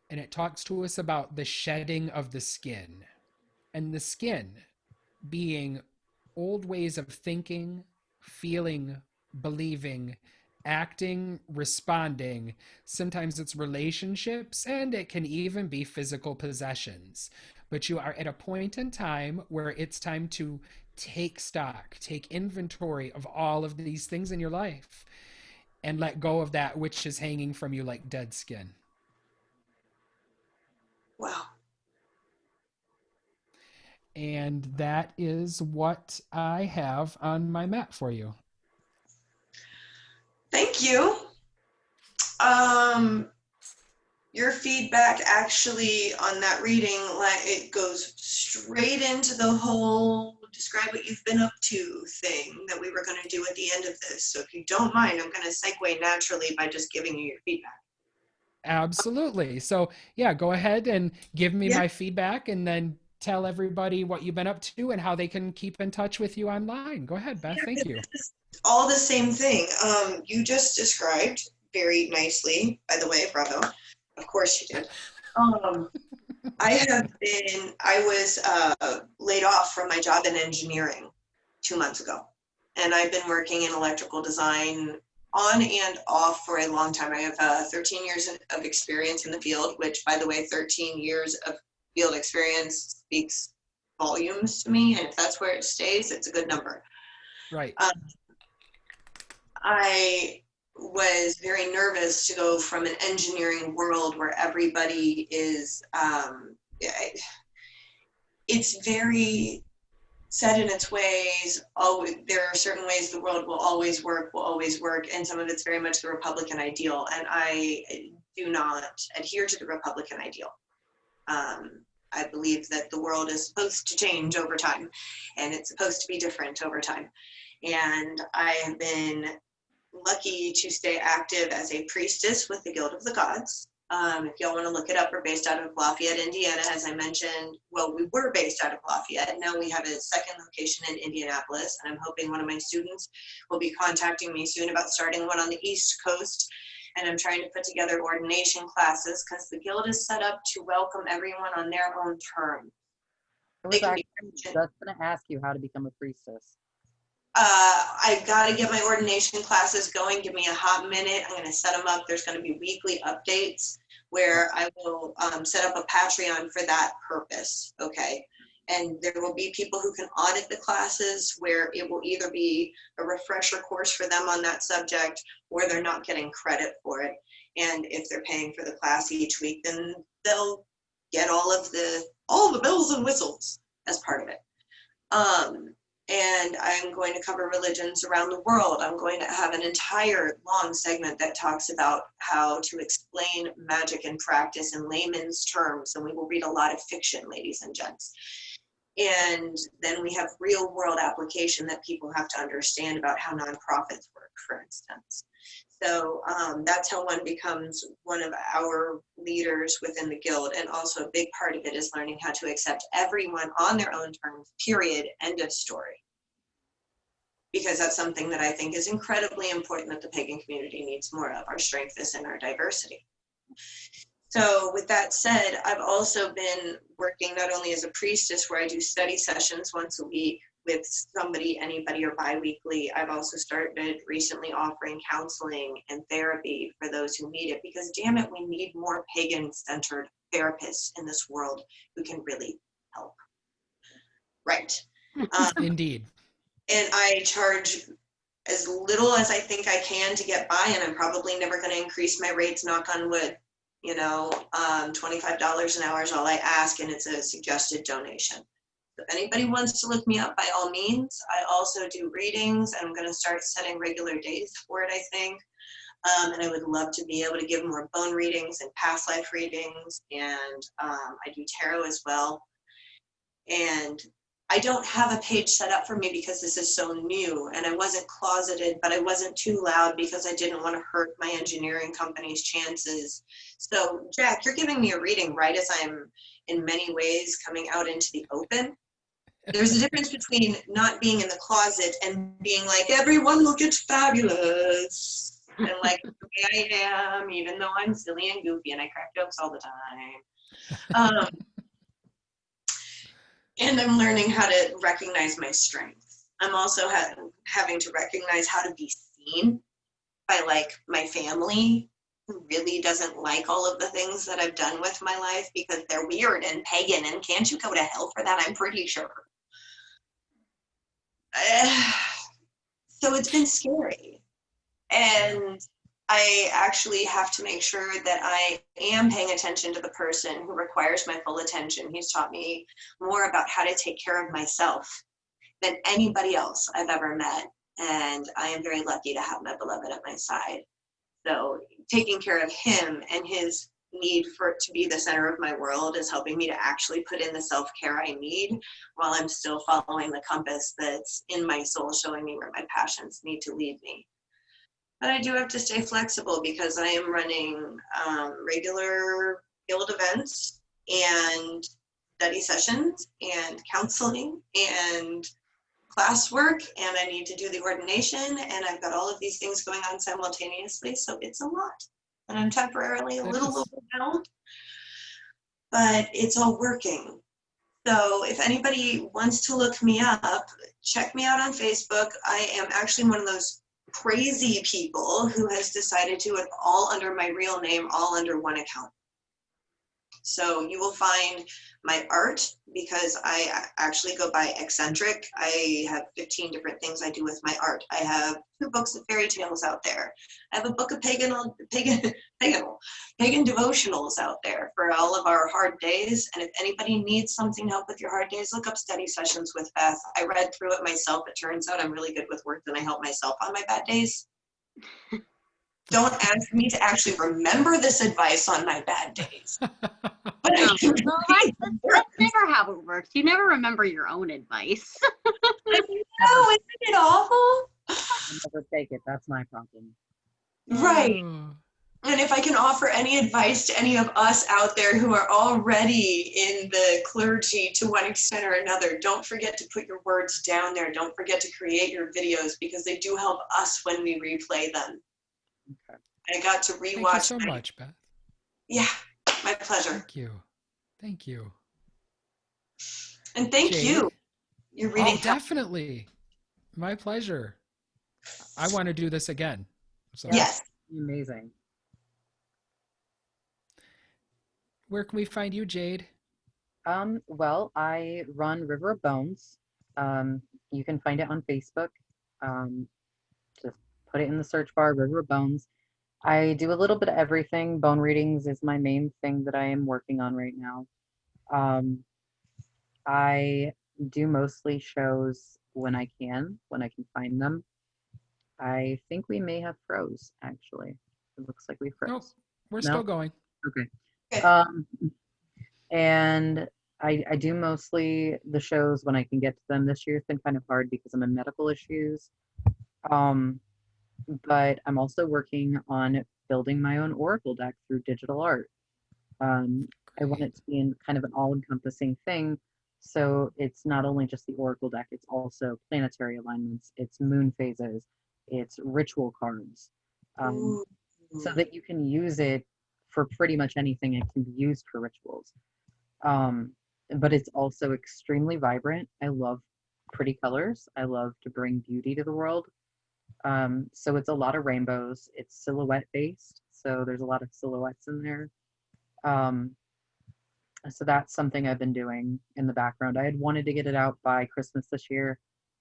And it talks to us about the shedding of the skin. And the skin being old ways of thinking, feeling, believing, acting, responding. Sometimes it's relationships, and it can even be physical possessions. But you are at a point in time where it's time to take stock, take inventory of all of these things in your life, and let go of that which is hanging from you like dead skin. Wow. And that is what I have on my mat for you. Thank you. Your feedback actually on that reading, it goes straight into the whole describe what you've been up to thing that we were going to do at the end of this. So if you don't mind, I'm going to segue naturally by just giving you your feedback. Absolutely. So, yeah, go ahead and give me Yeah. my feedback and then tell everybody what you've been up to and how they can keep in touch with you online. Go ahead, Beth. Thank you. This is all the same thing. You just described very nicely, by the way, bravo. Of course you did. I was laid off from my job in engineering 2 months ago. And I've been working in electrical design on and off for a long time. I have 13 years of experience in the field, which, by the way, 13 years of field experience speaks volumes to me. And if that's where it stays, it's a good number. Right. I was very nervous to go from an engineering world where everybody is, it's very set in its ways. Always, there are certain ways the world will always work, and some of it's very much the Republican ideal, and I do not adhere to the Republican ideal. I believe that the world is supposed to change over time, and it's supposed to be different over time. And I have been lucky to stay active as a priestess with the Guild of the Gods. If y'all want to look it up, we're based out of Lafayette, Indiana, as I mentioned. Well, we were based out of Lafayette. Now we have a second location in Indianapolis, and I'm hoping one of my students will be contacting me soon about starting one on the East Coast. And I'm trying to put together ordination classes because the Guild is set up to welcome everyone on their own terms. I was actually just going to ask you how to become a priestess. I've got to get my ordination classes going. Give me a hot minute. I'm going to set them up. There's going to be weekly updates where I will set up a Patreon for that purpose. Okay. And there will be people who can audit the classes where it will either be a refresher course for them on that subject or they're not getting credit for it. And if they're paying for the class each week, then they'll get all the bells and whistles as part of it. And I'm going to cover religions around the world. I'm going to have an entire long segment that talks about how to explain magic and practice in layman's terms. And we will read a lot of fiction, ladies and gents. And then we have real world application that people have to understand about how nonprofits work, for instance. So that's how one becomes one of our leaders within the Guild. And also a big part of it is learning how to accept everyone on their own terms, period, end of story. Because that's something that I think is incredibly important that the pagan community needs more of. Our strength is in our diversity. So with that said, I've also been working not only as a priestess where I do study sessions once a week, with somebody, anybody, or bi-weekly. I've also started recently offering counseling and therapy for those who need it, because damn it, we need more pagan-centered therapists in this world who can really help. Right. Indeed. And I charge as little as I think I can to get by, and I'm probably never going to increase my rates, knock on wood. You know, $25 an hour is all I ask, and it's a suggested donation. If anybody wants to look me up, by all means. I also do readings. I'm going to start setting regular days for it, I think. And I would love to be able to give more bone readings and past life readings. And I do tarot as well. And I don't have a page set up for me because this is so new, and I wasn't closeted, but I wasn't too loud because I didn't want to hurt my engineering company's chances. So Jack, you're giving me a reading right as I'm in many ways coming out into the open. There's a difference between not being in the closet and being like, everyone look, it's fabulous. And like, the way I am, even though I'm silly and goofy and I crack jokes all the time. And I'm learning how to recognize my strengths. I'm also having to recognize how to be seen by like my family, who really doesn't like all of the things that I've done with my life because they're weird and pagan, and can't you go to hell for that? I'm pretty sure. So it's been scary. And I actually have to make sure that I am paying attention to the person who requires my full attention. He's taught me more about how to take care of myself than anybody else I've ever met. And I am very lucky to have my beloved at my side. So taking care of him and his need for it to be the center of my world is helping me to actually put in the self-care I need while I'm still following the compass that's in my soul, showing me where my passions need to lead me. But I do have to stay flexible because I am running regular guild events and study sessions and counseling and classwork, and I need to do the ordination, and I've got all of these things going on simultaneously, so it's a lot. And I'm temporarily a little overwhelmed, but it's all working. So if anybody wants to look me up, check me out on Facebook. I am actually one of those crazy people who has decided to do it all under my real name, all under one account. So you will find my art, because I actually go by eccentric. I have 15 different things I do with my art. I have 2 books of fairy tales out there. I have a book of pagan devotionals out there for all of our hard days. And if anybody needs something to help with your hard days, look up Study Sessions with Beth. I read through it myself. It turns out I'm really good with words and I help myself on my bad days. Don't ask me to actually remember this advice on my bad days. But that's never how it works. You never remember your own advice. I know, isn't it awful? I'll never take it. That's my problem. Right. And if I can offer any advice to any of us out there who are already in the clergy to one extent or another, don't forget to put your words down there. Don't forget to create your videos, because they do help us when we replay them. Okay. I got to rewatch. Thank you so much, Beth. Yeah, my pleasure. Thank you. Thank you. And thank Jaede? you. You're reading. Oh, definitely. My pleasure. I want to do this again. So. Yes. Amazing. Where can we find you, Jaede? Well, I run River of Bones. You can find it on Facebook. Just put it in the search bar, River of Bones. I do a little bit of everything. Bone readings is my main thing that I am working on right now. I do mostly shows when I can find them. I think we may have froze, actually. It looks like we froze. Nope, we're still going. Okay. Okay. And I do mostly the shows when I can get to them. This year's been kind of hard because I'm in medical issues. But I'm also working on building my own oracle deck through digital art. I want it to be in kind of an all-encompassing thing. So it's not only just the oracle deck, it's also planetary alignments, it's moon phases, it's ritual cards. So that you can use it for pretty much anything. It can be used for rituals. But it's also extremely vibrant. I love pretty colors. I love to bring beauty to the world. So it's a lot of rainbows. It's silhouette based, so there's a lot of silhouettes in there. Um, so that's something I've been doing in the background. I had wanted to get it out by Christmas this year.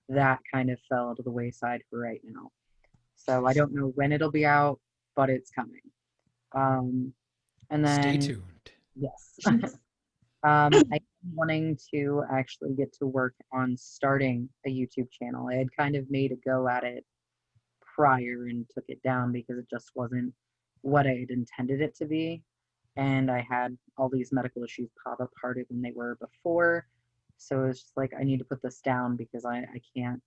That kind of fell to the wayside for right now. So I don't know when it'll be out, but it's coming. And Stay then, tuned. yes. I'm wanting to actually get to work on starting a YouTube channel. I had kind of made a go at it prior and took it down because it just wasn't what I had intended it to be. And I had all these medical issues pop up harder than they were before. So it's just like, I need to put this down because I can't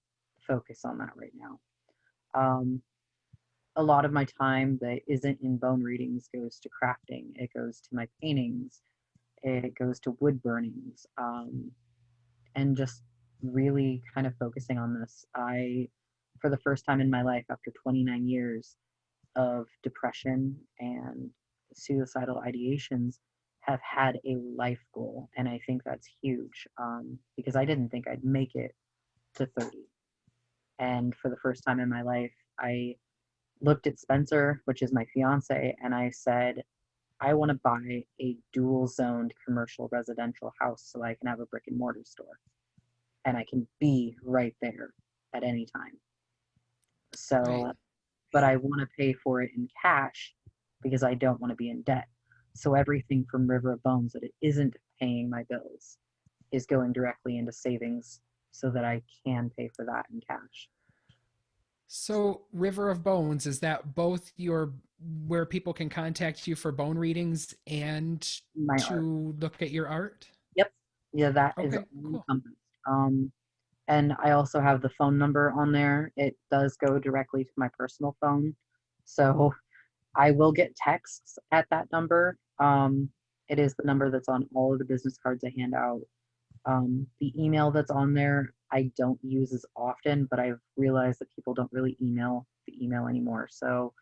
focus on that right now. A lot of my time that isn't in bone readings goes to crafting. It goes to my paintings. It goes to wood burnings. And just really kind of focusing on this. For the first time in my life, after 29 years of depression and suicidal ideations, have had a life goal. And I think that's huge because I didn't think I'd make it to 30. And for the first time in my life, I looked at Spencer, which is my fiance, and I said, I want to buy a dual zoned commercial residential house so I can have a brick and mortar store. And I can be right there at any time. So, Right. but I want to pay for it in cash because I don't want to be in debt. So everything from River of Bones that it isn't paying my bills is going directly into savings so that I can pay for that in cash. So, River of Bones, is that both your where people can contact you for bone readings and My art. to look at your art? Yep. Yeah, that is Okay, all cool. encompassed. And I also have the phone number on there. It does go directly to my personal phone. So I will get texts at that number. It is the number that's on all of the business cards I hand out. The email that's on there, I don't use as often, but I've realized that people don't really email the email anymore. So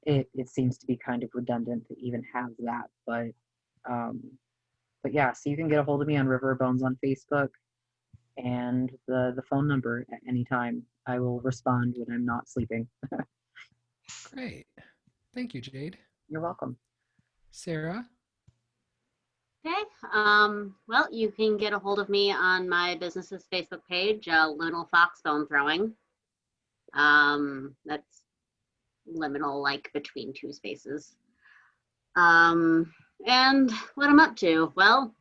it seems to be kind of redundant to even have that. But yeah, so you can get a hold of me on River Bones on Facebook and the phone number at any time. I will respond when I'm not sleeping. Great. Thank you, Jaede. You're welcome. Sarah? Okay. Well, you can get a hold of me on my business's Facebook page, Liminal Fox Bone Throwing. That's liminal, like between two spaces. And what I'm up to? Well,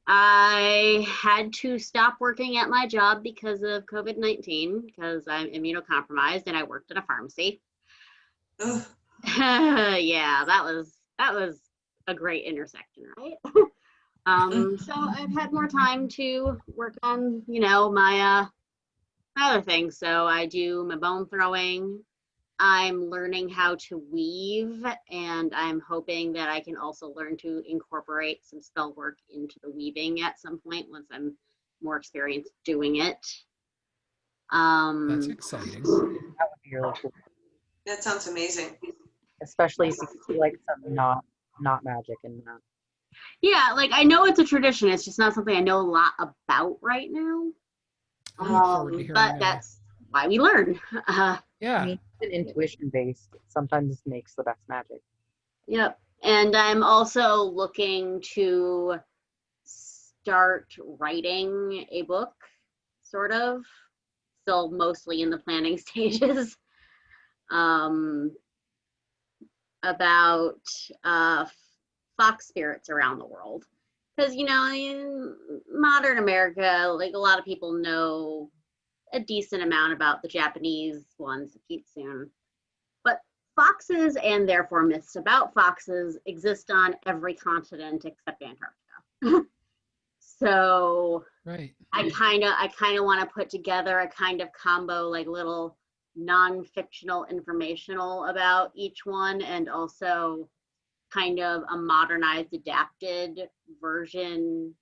I had to stop working at my job because of COVID-19 because I'm immunocompromised and I worked in a pharmacy. Ugh. Yeah, that was a great intersection, right? So I've had more time to work on, my other things. So I do my bone throwing. I'm learning how to weave, and I'm hoping that I can also learn to incorporate some spell work into the weaving at some point once I'm more experienced doing it. That's exciting. That would be really cool, That sounds amazing. especially if you do like some not magic and that. Yeah, like I know it's a tradition. It's just not something I know a lot about right now. I look forward to hearing But that's why we learn. Yeah. I mean, it's intuition based. Sometimes makes the best magic. Yep. And I'm also looking to start writing a book, sort of. Still mostly in the planning stages. About fox spirits around the world. Because, in modern America, like a lot of people know a decent amount about the Japanese ones, the kitsune. But foxes, and therefore myths about foxes, exist on every continent except Antarctica. So Right. I kind of want to put together a kind of combo, like little non-fictional informational about each one, and also kind of a modernized, adapted version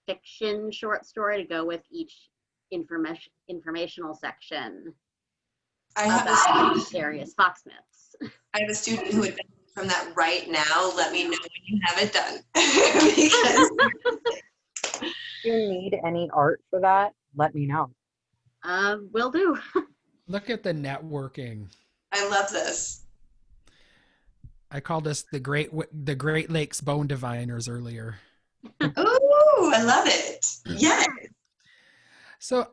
fiction short story to go with each informational section I have about a various fox myths. I have a student who would benefit from that right now. Let me know when you have it done. Because Do you need any art for that? let me know. Will do. Look at the networking. I love this. I called us the Great Lakes bone diviners earlier. Ooh, I love it. Yes. So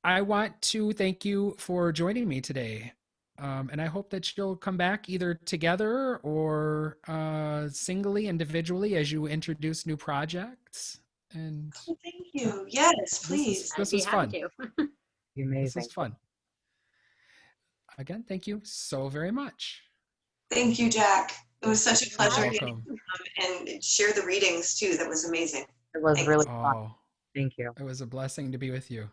I want to thank you for joining me today. And I hope that you'll come back either together or singly, individually, as you introduce new projects. And Oh, thank you. Yes, please. I'd this be was happy fun. to. This Amazing. was fun. Again, thank you so very much. Thank you, Jack. It was such a You're pleasure getting welcome. and share the readings too. That was amazing. It was Thanks. really fun. Oh, Thank you. it was a blessing to be with you.